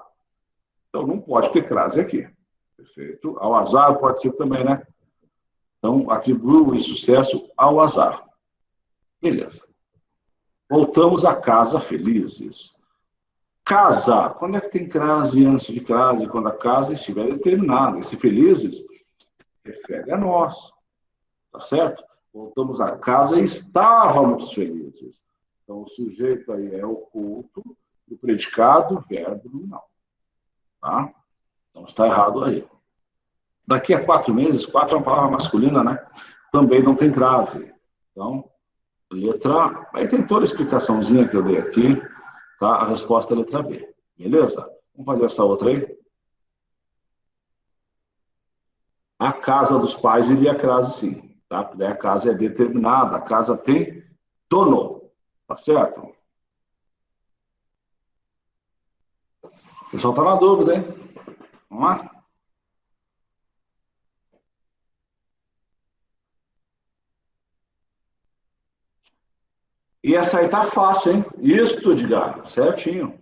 Então, não pode ter crase aqui. Perfeito? Ao azar pode ser também, né? Então, atribuo o sucesso ao azar. Beleza. Voltamos a casa felizes. Casa. Quando é que tem crase antes de crase? Quando a casa estiver determinada. Esse felizes refere a nós. Tá certo? Voltamos a casa e estávamos felizes. Então, o sujeito aí é oculto, o predicado, verbo nominal. Tá? Então, está errado aí. Daqui a 4 meses, 4 é uma palavra masculina, né? Também não tem crase. Então, letra A. Aí tem toda a explicaçãozinha que eu dei aqui, tá? A resposta é letra B. Beleza? Vamos fazer essa outra aí? A casa dos pais iria crase, sim. Tá? Porque a casa é determinada, a casa tem dono. Tá certo? O pessoal está na dúvida, hein? Vamos lá? E essa aí tá fácil, hein? Isto, Edgar, certinho.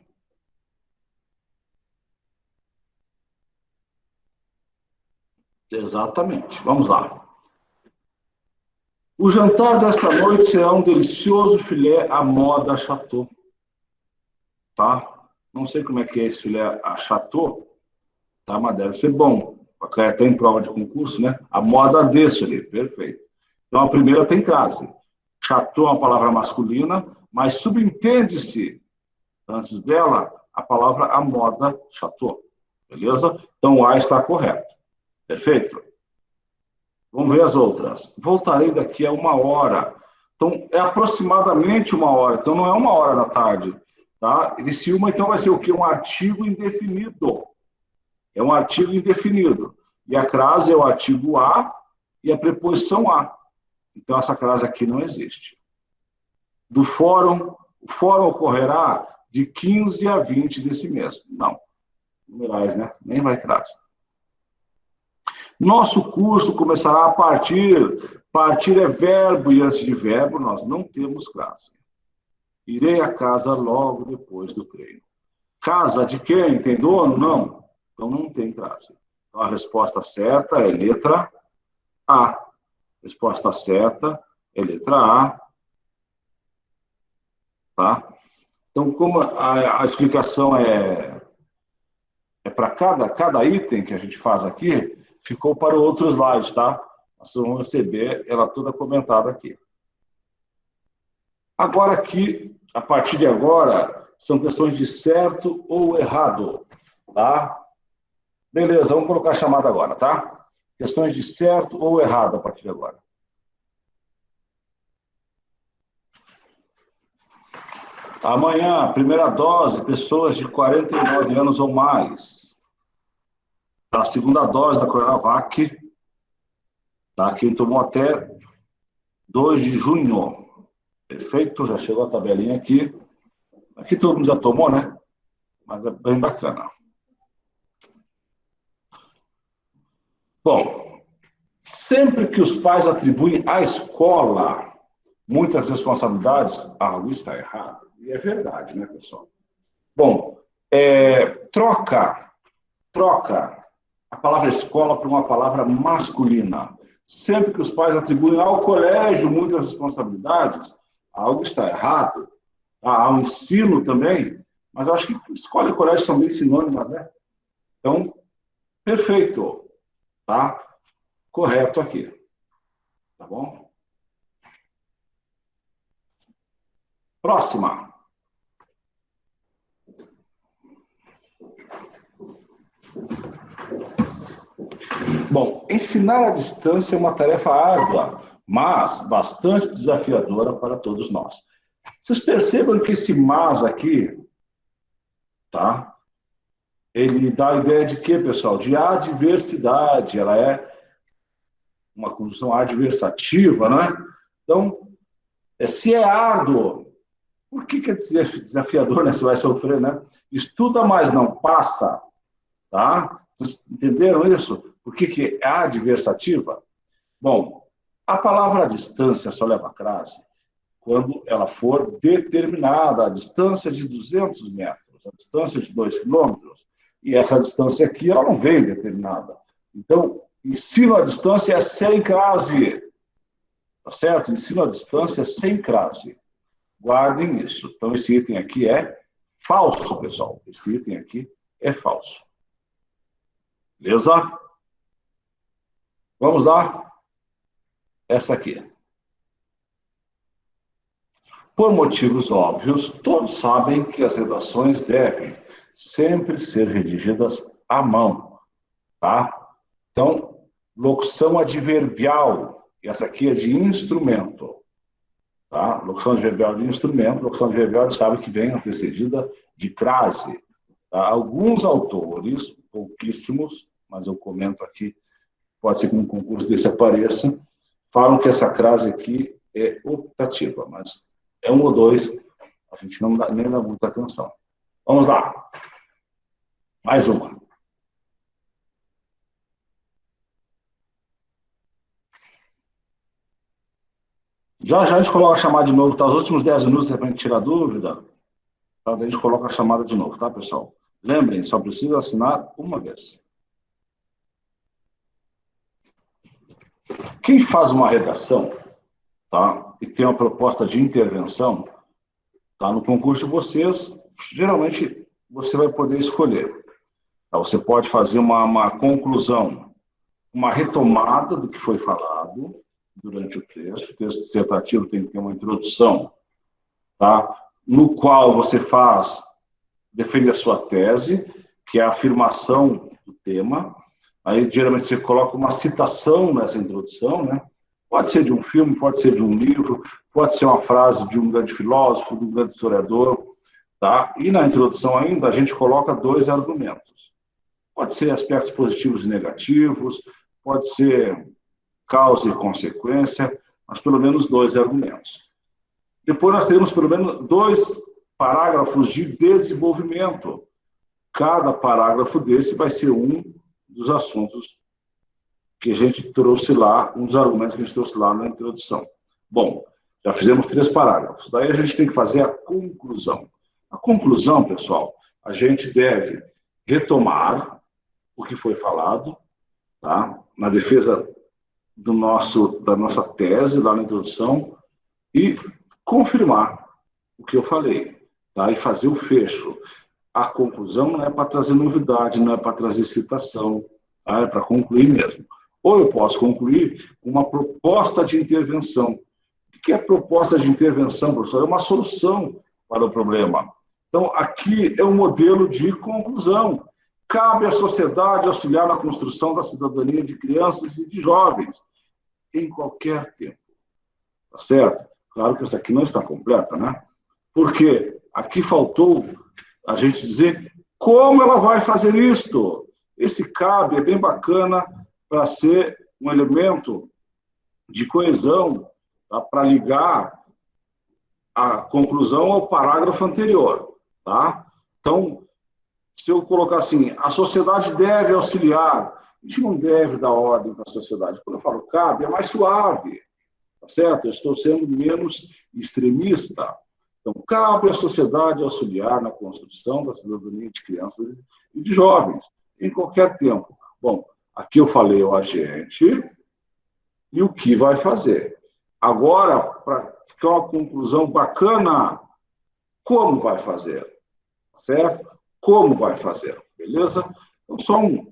Exatamente. Vamos lá. O jantar desta noite será um delicioso filé à moda chateau. Tá? Não sei como é que é esse filé à chateau, tá? Mas deve ser bom. Até tem prova de concurso, né? A moda desse ali, perfeito. Então a primeira tem crase. Chateau é uma palavra masculina, mas subentende-se, antes dela, a palavra a moda chateau. Beleza? Então o A está correto. Perfeito? Vamos ver as outras. Voltarei daqui a 1 hora. Então, é aproximadamente 1 hora. Então, não é 1 hora da tarde. Tá? Esse uma, então, vai ser o quê? Um artigo indefinido. É um artigo indefinido. E a crase é o artigo a e a preposição a. Então, essa crase aqui não existe. Do fórum, o fórum ocorrerá de 15 a 20 desse mês. Não. Numerais, né? Nem vai crase. Nosso curso começará a partir. Partir é verbo e antes de verbo nós não temos crase. Irei a casa logo depois do treino. Casa de quem? Tem dono? Não. Então não tem crase. Então a resposta certa é letra A. Resposta certa é letra A. Tá? Então, como a explicação é para cada item que a gente faz aqui, ficou para o outro slide, tá? Nós vamos receber ela toda comentada aqui. Agora aqui, a partir de agora, são questões de certo ou errado, tá? Beleza, vamos colocar a chamada agora, tá? Questões de certo ou errado a partir de agora. Amanhã, primeira dose, pessoas de 49 anos ou mais. A segunda dose da Coronavac, tá? Quem tomou até 2 de junho. Perfeito, já chegou a tabelinha aqui. Aqui todo mundo já tomou, né? Mas é bem bacana. Bom, sempre que os pais atribuem à escola muitas responsabilidades, algo está errado. E é verdade, né, pessoal? Bom, troca a palavra escola por uma palavra masculina. Sempre que os pais atribuem ao colégio muitas responsabilidades, algo está errado. Ao ensino também, mas eu acho que escola e colégio são bem sinônimas, né? Então, perfeito. Tá? Correto aqui. Tá bom? Próxima. Bom, ensinar à distância é uma tarefa árdua, mas bastante desafiadora para todos nós. Vocês percebam que esse mas aqui, tá? Ele dá a ideia de quê, pessoal? De adversidade. Ela é uma conjunção adversativa, não é? Então, se é árduo, por que é desafiador, né? Você vai sofrer, né? Estuda, mas não passa, tá? Vocês entenderam isso? Por que é adversativa? Bom, a palavra distância só leva crase quando ela for determinada, a distância de 200 metros, a distância de 2 quilômetros, e essa distância aqui ela não vem determinada. Então, ensino à distância é sem crase, tá certo? Ensino à distância é sem crase. Guardem isso. Então, esse item aqui é falso, pessoal. Esse item aqui é falso. Beleza? Vamos lá? Essa aqui. Por motivos óbvios, todos sabem que as redações devem sempre ser redigidas à mão, tá? Então, locução adverbial. Essa aqui é de instrumento. Tá? Locução adverbial de instrumento, locução adverbial sabe que vem antecedida de crase. Tá? Alguns autores, pouquíssimos, mas eu comento aqui, pode ser que um concurso desse apareça, falam que essa crase aqui é optativa, mas é um ou dois, a gente não dá, nem dá muita atenção. Vamos lá. Mais uma. Já a gente coloca a chamada de novo, tá? Os últimos 10 minutos, para a gente tirar dúvida, tá? A gente coloca a chamada de novo, tá, pessoal? Lembrem, só precisa assinar uma vez. Quem faz uma redação, tá? E tem uma proposta de intervenção, tá? No concurso de vocês, geralmente você vai poder escolher. Tá? Você pode fazer uma conclusão, uma retomada do que foi falado durante o texto. O texto dissertativo tem que ter uma introdução, tá? No qual você defende a sua tese, que é a afirmação do tema. Aí, geralmente, você coloca uma citação nessa introdução, né? Pode ser de um filme, pode ser de um livro, pode ser uma frase de um grande filósofo, de um grande historiador, tá? E na introdução ainda, a gente coloca 2 argumentos. Pode ser aspectos positivos e negativos, pode ser causa e consequência, mas pelo menos 2 argumentos. Depois nós temos pelo menos 2 parágrafos de desenvolvimento. Cada parágrafo desse vai ser um dos assuntos que a gente trouxe lá, um dos argumentos que a gente trouxe lá na introdução. Bom, já fizemos 3 parágrafos. Daí a gente tem que fazer a conclusão. A conclusão, pessoal, a gente deve retomar o que foi falado, tá? Na defesa da nossa tese, lá na introdução, e confirmar o que eu falei, tá? E fazer o fecho. A conclusão não é para trazer novidade, não é para trazer citação, tá? É para concluir mesmo. Ou eu posso concluir com uma proposta de intervenção. O que é proposta de intervenção, professor? É uma solução para o problema. Então, aqui é um modelo de conclusão. Cabe à sociedade auxiliar na construção da cidadania de crianças e de jovens, em qualquer tempo. Tá certo? Claro que essa aqui não está completa, né? Porque aqui faltou a gente dizer como ela vai fazer isto. Esse cabe é bem bacana para ser um elemento de coesão, tá? Para ligar a conclusão ao parágrafo anterior, tá? Então, se eu colocar assim, a sociedade deve auxiliar, a gente não deve dar ordem para a sociedade. Quando eu falo cabe, é mais suave, tá certo? Eu estou sendo menos extremista. Então, cabe à sociedade auxiliar na construção da cidadania de crianças e de jovens, em qualquer tempo. Bom, aqui eu falei o agente e o que vai fazer. Agora, para ficar uma conclusão bacana, como vai fazer? Certo? Como vai fazer? Beleza? Então, só um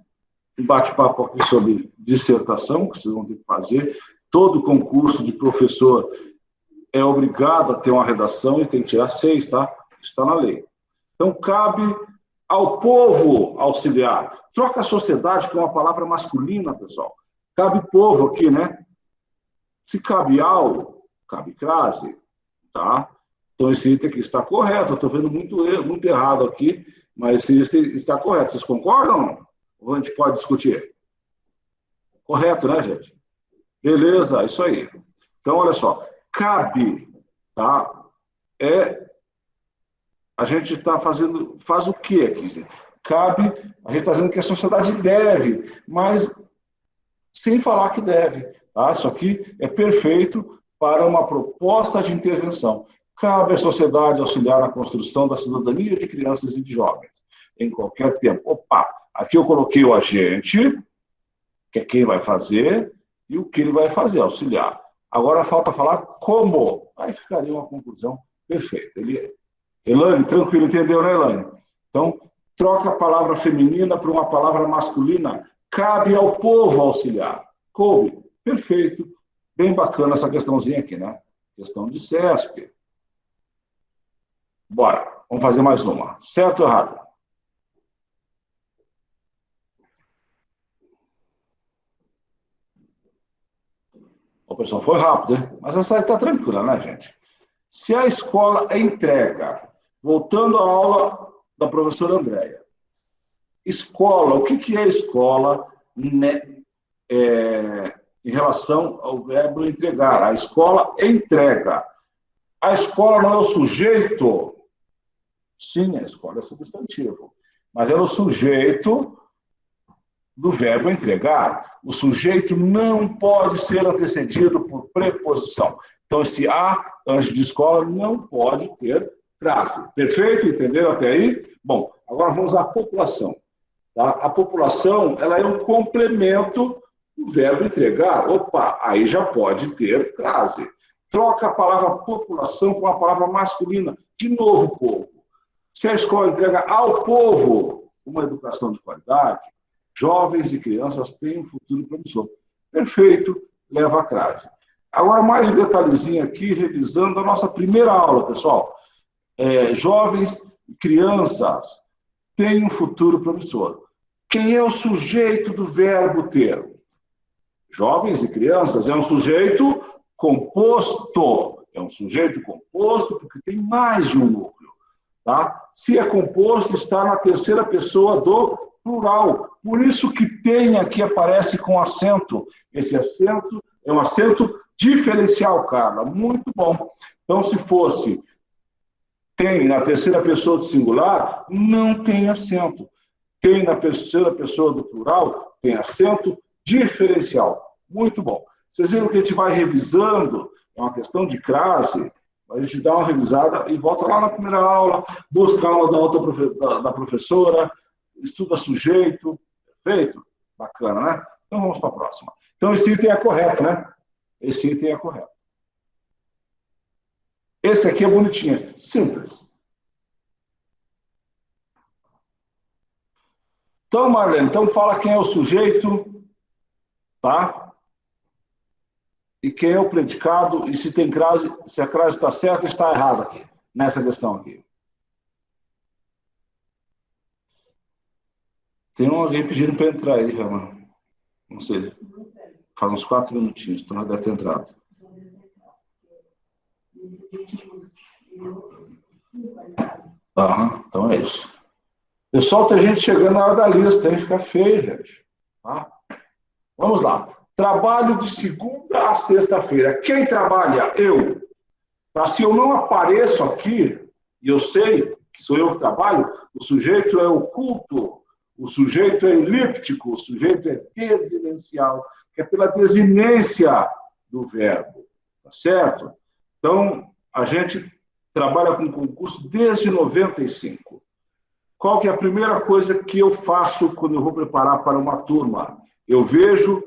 bate-papo aqui sobre dissertação, que vocês vão ter que fazer. Todo concurso de professor é obrigado a ter uma redação e tem que tirar 6, tá? Isso está na lei. Então, cabe ao povo auxiliar. Troca a sociedade, que é uma palavra masculina, pessoal. Cabe povo aqui, né? Se cabe ao, cabe crase, tá? Então, esse item aqui está correto. Eu estou vendo muito errado aqui, mas esse item está correto. Vocês concordam? Ou a gente pode discutir? Correto, né, gente? Beleza, isso aí. Então, olha só. Cabe, tá? A gente está fazendo, faz o que aqui, gente? Cabe, a gente está dizendo que a sociedade deve, mas sem falar que deve. Tá? Isso aqui é perfeito para uma proposta de intervenção. Cabe à sociedade auxiliar na construção da cidadania de crianças e de jovens, em qualquer tempo. Opa, aqui eu coloquei o agente, que é quem vai fazer, e o que ele vai fazer, auxiliar. Agora falta falar como. Aí ficaria uma conclusão perfeita. Elaine, tranquilo, entendeu, né, Elaine? Então, troca a palavra feminina por uma palavra masculina. Cabe ao povo auxiliar. Coube. Perfeito. Bem bacana essa questãozinha aqui, né? Questão de CESP. Bora. Vamos fazer mais uma. Certo ou errado? O pessoal foi rápido, hein? Mas essa aí está tranquila, né, gente? Se a escola entrega, voltando à aula da professora Andréia, escola, o que é escola, né, em relação ao verbo entregar? A escola entrega. A escola não é o sujeito? Sim, a escola é substantivo. Mas é o sujeito do verbo entregar. O sujeito não pode ser antecedido por preposição. Então, esse a, antes de escola, não pode ter crase. Perfeito? Entenderam até aí? Bom, agora vamos à população. Tá? A população, ela é um complemento do verbo entregar. Opa, aí já pode ter crase. Troca a palavra população com a palavra masculina. De novo, povo. Se a escola entrega ao povo uma educação de qualidade, jovens e crianças têm um futuro promissor. Perfeito, leva a crase. Agora, mais um detalhezinho aqui, revisando a nossa primeira aula, pessoal. Jovens e crianças têm um futuro promissor. Quem é o sujeito do verbo ter? Jovens e crianças é um sujeito composto. É um sujeito composto porque tem mais de um núcleo. Tá? Se é composto, está na terceira pessoa do plural. Por isso que tem aqui, aparece com acento. Esse acento é um acento diferencial, Carla. Muito bom. Então, se fosse tem na terceira pessoa do singular, não tem acento. Tem na terceira pessoa do plural, tem acento diferencial. Muito bom. Vocês viram que a gente vai revisando, é uma questão de crase, a gente dá uma revisada e volta lá na primeira aula, busca a aula da professora, estuda sujeito, perfeito? Bacana, né? Então vamos para a próxima. Então esse item é correto, né? Esse item é correto. Esse aqui é bonitinho, simples. Então, Marlene, então fala quem é o sujeito, tá? E quem é o predicado, e se tem crase, se a crase está certa ou está errada aqui, nessa questão aqui. Tem alguém pedindo para entrar aí, Ramon. Não sei. Faz uns 4 minutinhos, então já deve ter entrado. Então é isso. Pessoal, tem gente chegando na hora da lista, hein? Fica feio, gente. Tá? Vamos lá. Trabalho de segunda a sexta-feira. Quem trabalha? Eu. Tá? Se eu não apareço aqui, e eu sei que sou eu que trabalho, o sujeito é oculto, o sujeito é elíptico, o sujeito é desinencial, que é pela desinência do verbo. Tá certo? Então, a gente trabalha com concurso desde 95. Qual que é a primeira coisa que eu faço quando eu vou preparar para uma turma? Eu vejo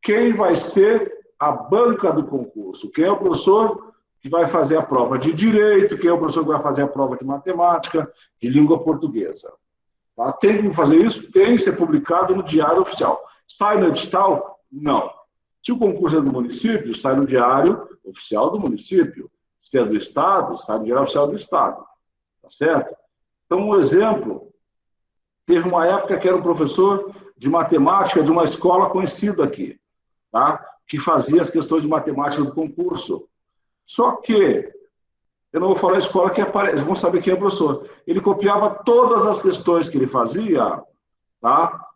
quem vai ser a banca do concurso, quem é o professor que vai fazer a prova de direito, quem é o professor que vai fazer a prova de matemática, de língua portuguesa. Tá? Tem que fazer isso? Tem que ser publicado no Diário Oficial. Sai no edital? Não. Se o concurso é do município, sai no Diário Oficial do município. Se é do Estado, sai no Diário Oficial do Estado. Tá certo? Então, um exemplo, teve uma época que era um professor de matemática de uma escola conhecida aqui, tá? Que fazia as questões de matemática do concurso. Só que, eu não vou falar a escola que aparece, eles vão saber quem é o professor. Ele copiava todas as questões que ele fazia, tá?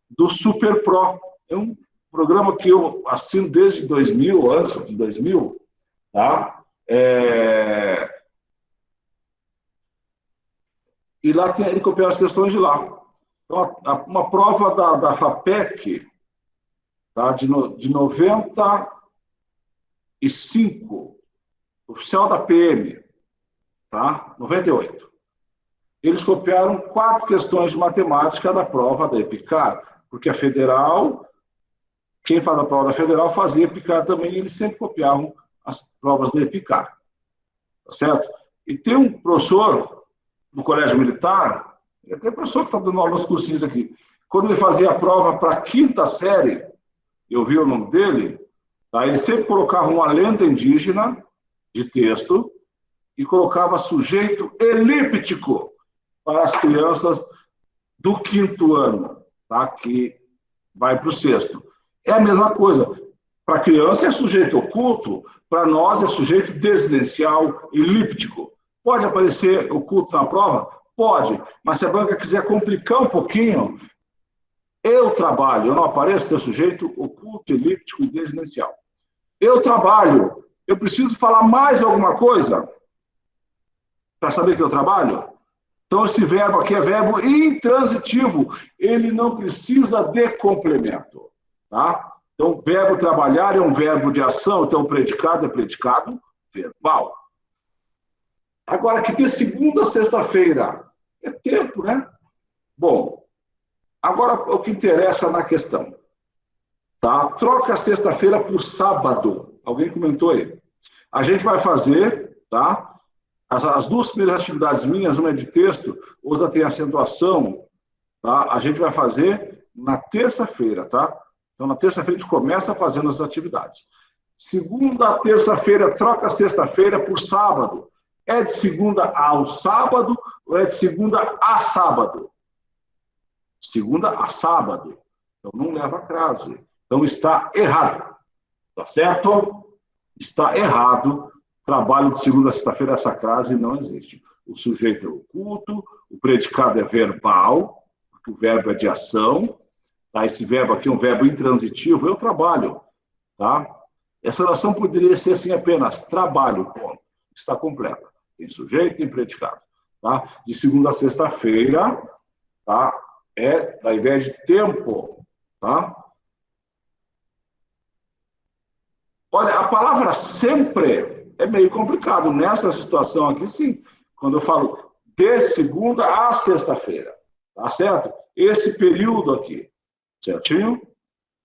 Do Super Pro. É um programa que eu assino desde 2000, antes de 2000, tá? E lá ele copiava as questões de lá. Então, uma prova da FAPEC, tá, de 90 oficial da PM, tá? 98. Eles copiaram 4 questões de matemática da prova da EPICAR, porque a federal, quem faz a prova da federal fazia EPICAR também, e eles sempre copiavam as provas da EPICAR, tá certo? E tem um professor do Colégio Militar, tem professor que está dando aula nos cursinhos aqui, quando ele fazia a prova para a 5ª série, eu vi o nome dele, tá? Ele sempre colocava uma lenda indígena de texto e colocava sujeito elíptico para as crianças do 5º ano, tá? Que vai para o 6º. É a mesma coisa. Para a criança é sujeito oculto, para nós é sujeito desidencial, elíptico. Pode aparecer oculto na prova? Pode, mas se a banca quiser complicar um pouquinho, eu trabalho, eu não apareço, ter sujeito oculto, elíptico e desidencial. Eu trabalho, eu preciso falar mais alguma coisa para saber que eu trabalho? Então, esse verbo aqui é verbo intransitivo, ele não precisa de complemento, tá? Então, verbo trabalhar é um verbo de ação, então o predicado é predicado verbal. Agora, que de segunda a sexta-feira é tempo, né? Bom, agora o que interessa na questão, tá? Troca a sexta-feira por sábado. Alguém comentou aí? A gente vai fazer, tá? As 2 primeiras atividades minhas, uma é de texto, outra tem acentuação, tá? A gente vai fazer na terça-feira, tá? Então, na terça-feira a gente começa fazendo as atividades. Segunda a terça-feira, troca a sexta-feira por sábado. É de segunda ao sábado ou é de segunda a sábado? Segunda a sábado. Então, não leva a crase. Então, está errado. Tá certo? Está errado. Trabalho de segunda a sexta-feira, essa crase não existe. O sujeito é oculto, o predicado é verbal, porque o verbo é de ação. Tá? Esse verbo aqui é um verbo intransitivo, eu trabalho. Tá? Essa oração poderia ser assim apenas, trabalho, ponto. Está completa. Tem sujeito, tem predicado. Tá? De segunda a sexta-feira, tá? É ao invés de tempo. Tá? Olha, a palavra sempre é meio complicado. Nessa situação aqui, sim. Quando eu falo de segunda a sexta-feira. Tá certo? Esse período aqui. Certinho?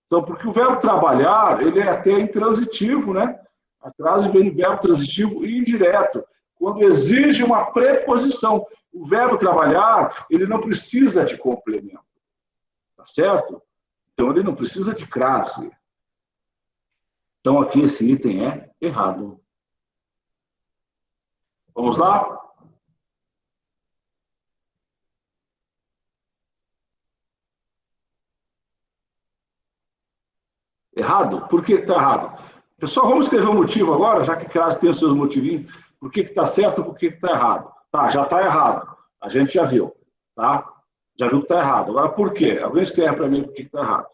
Então, porque o verbo trabalhar, ele é até intransitivo, né? A crase vem do verbo transitivo e indireto. Quando exige uma preposição. O verbo trabalhar, ele não precisa de complemento. Tá certo? Então, ele não precisa de crase. Então, aqui esse item é errado. Vamos lá? Errado? Por que está errado? Pessoal, vamos escrever um motivo agora, já que crase tem os seus motivinhos. Por que está certo e por que está errado? Tá, já está errado. A gente já viu. Tá? Já viu que está errado. Agora, por quê? Alguém escreve para mim por que está errado.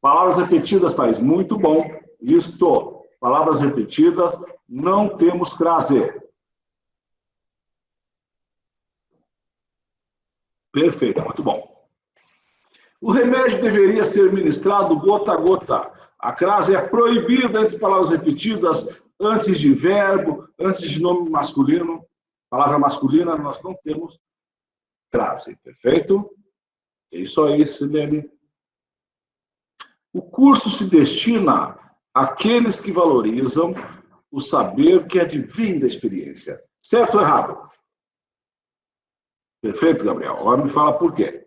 Palavras repetidas, Thaís. Muito bom. Isto. Palavras repetidas, não temos crase. Perfeito, muito bom. O remédio deveria ser ministrado gota a gota. A crase é proibida entre palavras repetidas, antes de verbo, antes de nome masculino. Palavra masculina, nós não temos crase. Perfeito? É isso aí, Silene. O curso se destina àqueles que valorizam o saber que advém da experiência. Certo ou errado? Perfeito, Gabriel. Agora me fala por quê.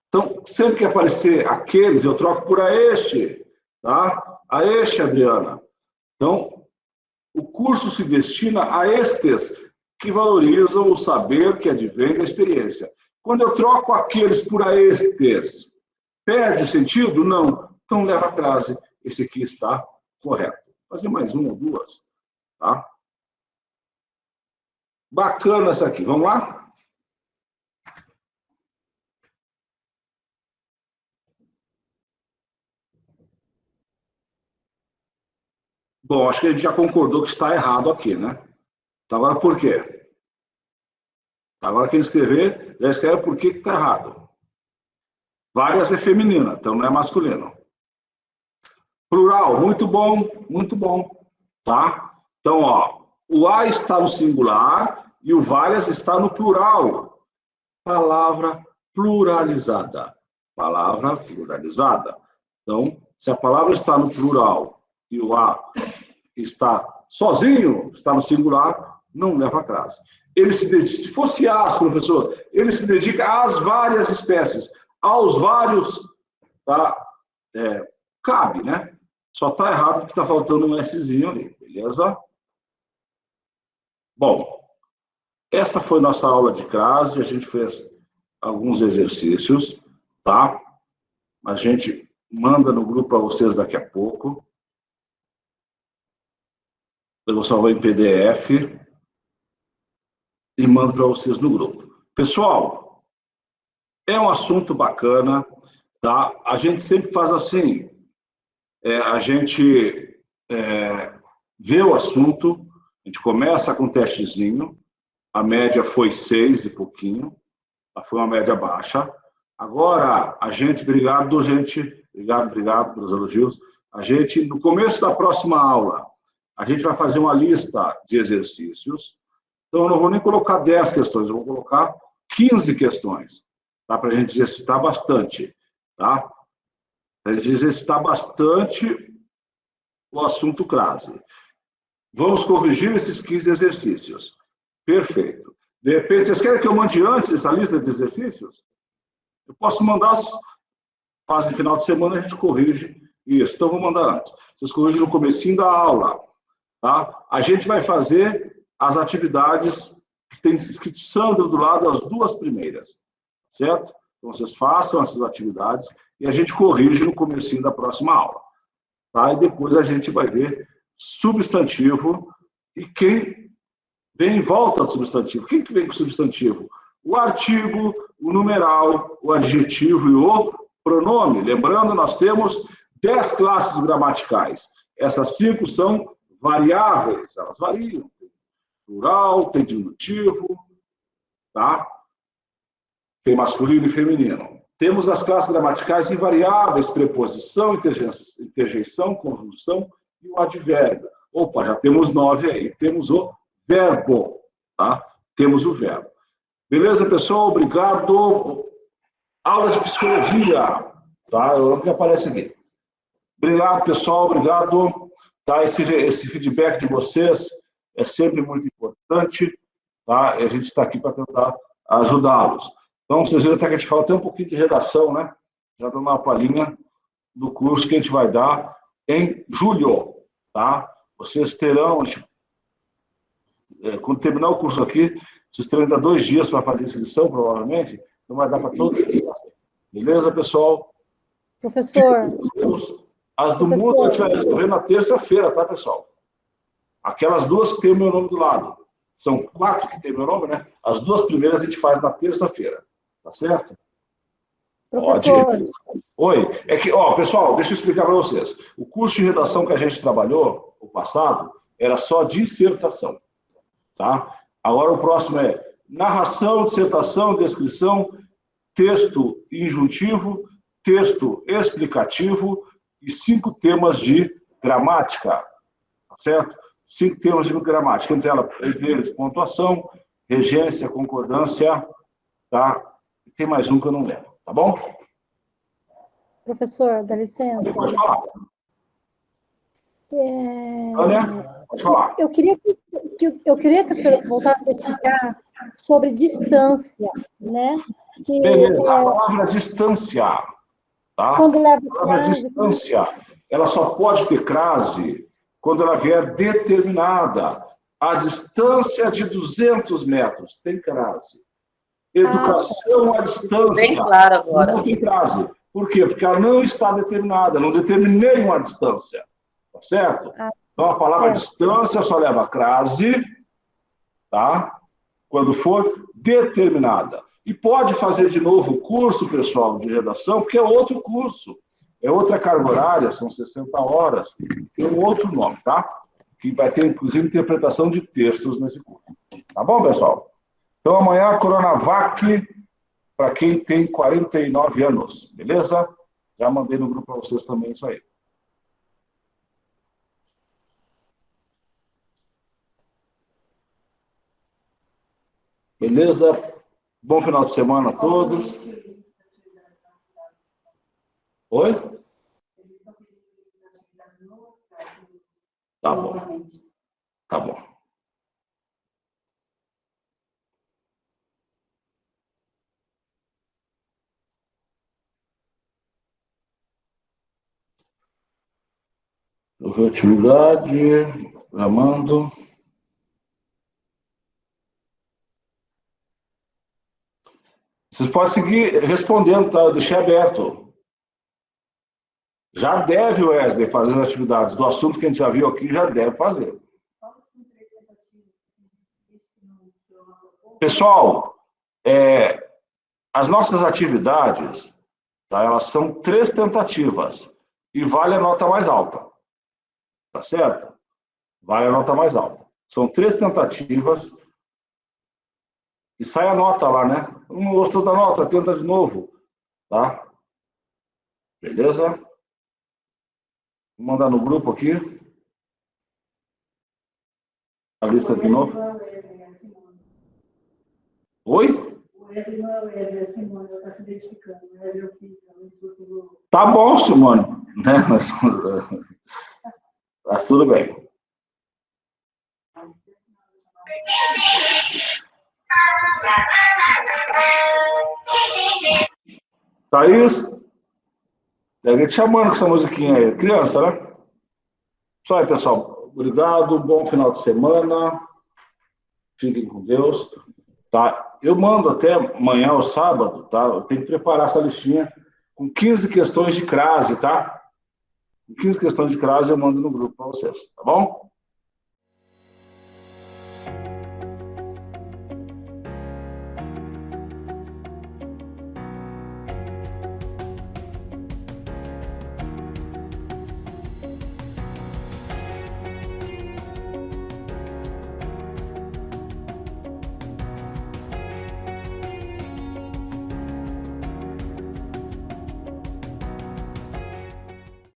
Então, sempre que aparecer aqueles, eu troco por a este, tá? A este, Adriana. Então, o curso se destina a estes que valorizam o saber que advém da experiência. Quando eu troco aqueles por a estes, perde o sentido? Não. Então, leva a crase. Esse aqui está correto. Vou fazer mais uma ou duas, tá? Bacana essa aqui. Vamos lá? Bom, acho que a gente já concordou que está errado aqui, né? Então, agora por quê? Agora quem escrever, já escreve por que está errado. Várias é feminina, então não é masculino. Plural, muito bom, tá? Então, ó, o a está no singular e o várias está no plural. Palavra pluralizada. Palavra pluralizada. Então, se a palavra está no plural e o a está sozinho, está no singular, não leva a crase. Ele se dedica, se fosse as, professor, ele se dedica às várias espécies, aos vários, tá? Cabe, né? Só está errado porque está faltando um Szinho ali, beleza? Bom, essa foi nossa aula de crase, a gente fez alguns exercícios, tá? A gente manda no grupo para vocês daqui a pouco. Eu vou salvar em PDF e mando para vocês no grupo. Pessoal, é um assunto bacana, tá? A gente sempre faz assim, a gente vê o assunto, a gente começa com um testezinho, a média foi 6 e pouquinho, foi uma média baixa. Agora, obrigado pelos elogios. A gente, no começo da próxima aula, a gente vai fazer uma lista de exercícios. Então, eu não vou nem colocar 10 questões, eu vou colocar 15 questões, tá? Para a gente exercitar bastante, tá? Para a gente exercitar bastante o assunto crase. Vamos corrigir esses 15 exercícios. Perfeito. De repente, vocês querem que eu mande antes essa lista de exercícios? Eu posso mandar, faz no final de semana, a gente corrige isso. Então, vou mandar antes. Vocês corrigem no comecinho da aula, tá? A gente vai fazer as atividades que tem escrito Sandra do lado, as duas primeiras, certo? Então, vocês façam essas atividades e a gente corrige no comecinho da próxima aula, tá? E depois a gente vai ver substantivo e quem vem em volta do substantivo. Quem que vem com o substantivo? O artigo, o numeral, o adjetivo e o pronome. Lembrando, nós temos 10 classes gramaticais. Essas 5 são variáveis, elas variam. Tem plural, tem diminutivo, tá? Tem masculino e feminino. Temos as classes gramaticais invariáveis, preposição, interjeição, conjunção e o advérbio. Opa, já temos 9 aí. Temos o verbo, tá? Temos o verbo. Beleza, pessoal? Obrigado. Aula de psicologia, tá? É o que aparece aqui. Obrigado, pessoal. Obrigado. Tá? Esse feedback de vocês é sempre muito importante, tá? E a gente está aqui para tentar ajudá-los. Então, vocês viram até que a gente fala até um pouquinho de redação, né? Já dando uma palhinha do curso que a gente vai dar em julho, tá? Vocês terão, quando terminar o curso aqui, vocês terão ainda 2 dias para fazer inscrição, provavelmente, não vai dar para todos. Beleza, pessoal? Professor. As do mundo a gente vai resolver na terça-feira, tá, pessoal? Aquelas 2 que tem o meu nome do lado. São 4 que tem meu nome, né? As 2 primeiras a gente faz na terça-feira. Tá certo? Professor. Oi. É que, pessoal, deixa eu explicar para vocês. O curso de redação que a gente trabalhou, o passado, era só dissertação. Tá? Agora o próximo é narração, dissertação, descrição, texto injuntivo, texto explicativo e 5 temas de gramática, tá certo? 5 temas de gramática, entre eles pontuação, regência, concordância, tá? E tem mais um que eu não lembro, tá bom? Professor, dá licença. Pode falar. Olha, pode falar. Eu queria que o senhor voltasse a explicar sobre distância, né? Beleza, a palavra distância, tá? Quando leva a palavra distância, ela só pode ter crase quando ela vier determinada. A distância de 200 metros tem crase. Educação à distância. Bem claro agora. Não tem crase. Por quê? Porque ela não está determinada, não determinei uma distância. Tá certo? Então, a palavra distância só leva crase, tá? Quando for determinada. E pode fazer de novo o curso, pessoal, de redação, porque é outro curso. É outra carga horária, são 60 horas. Tem um outro nome, tá? Que vai ter, inclusive, interpretação de textos nesse curso. Tá bom, pessoal? Então, amanhã, a Coronavac, para quem tem 49 anos. Beleza? Já mandei no grupo para vocês também isso aí. Beleza? Bom final de semana a todos. Oi? Tá bom. Tá bom. Atividade, gramando. Vocês podem seguir respondendo, tá? Eu deixei aberto. Já deve, Wesley, fazer as atividades do assunto que a gente já viu aqui, já deve fazer. Pessoal, as nossas atividades, tá? Elas são 3 tentativas e vale a nota mais alta. Tá certo? Vale a nota mais alta. São 3 tentativas e sai a nota lá, né? Não gostou da nota, tenta de novo, tá? Beleza? Vou mandar no grupo aqui. A lista de novo. Oi? O Wesley não é o Wesley, é a Simone, ela está se identificando. O Wesley é o filho. Tá bom, Simone. Tá tudo bem. Thaís, tem alguém te chamando com essa musiquinha aí. Criança, né? Isso aí, pessoal. Obrigado, bom final de semana. Fiquem com Deus. Tá? Eu mando até amanhã ou sábado, tá? Eu tenho que preparar essa listinha com 15 questões de crase, tá? Com 15 questões de crase eu mando no grupo para vocês, tá bom?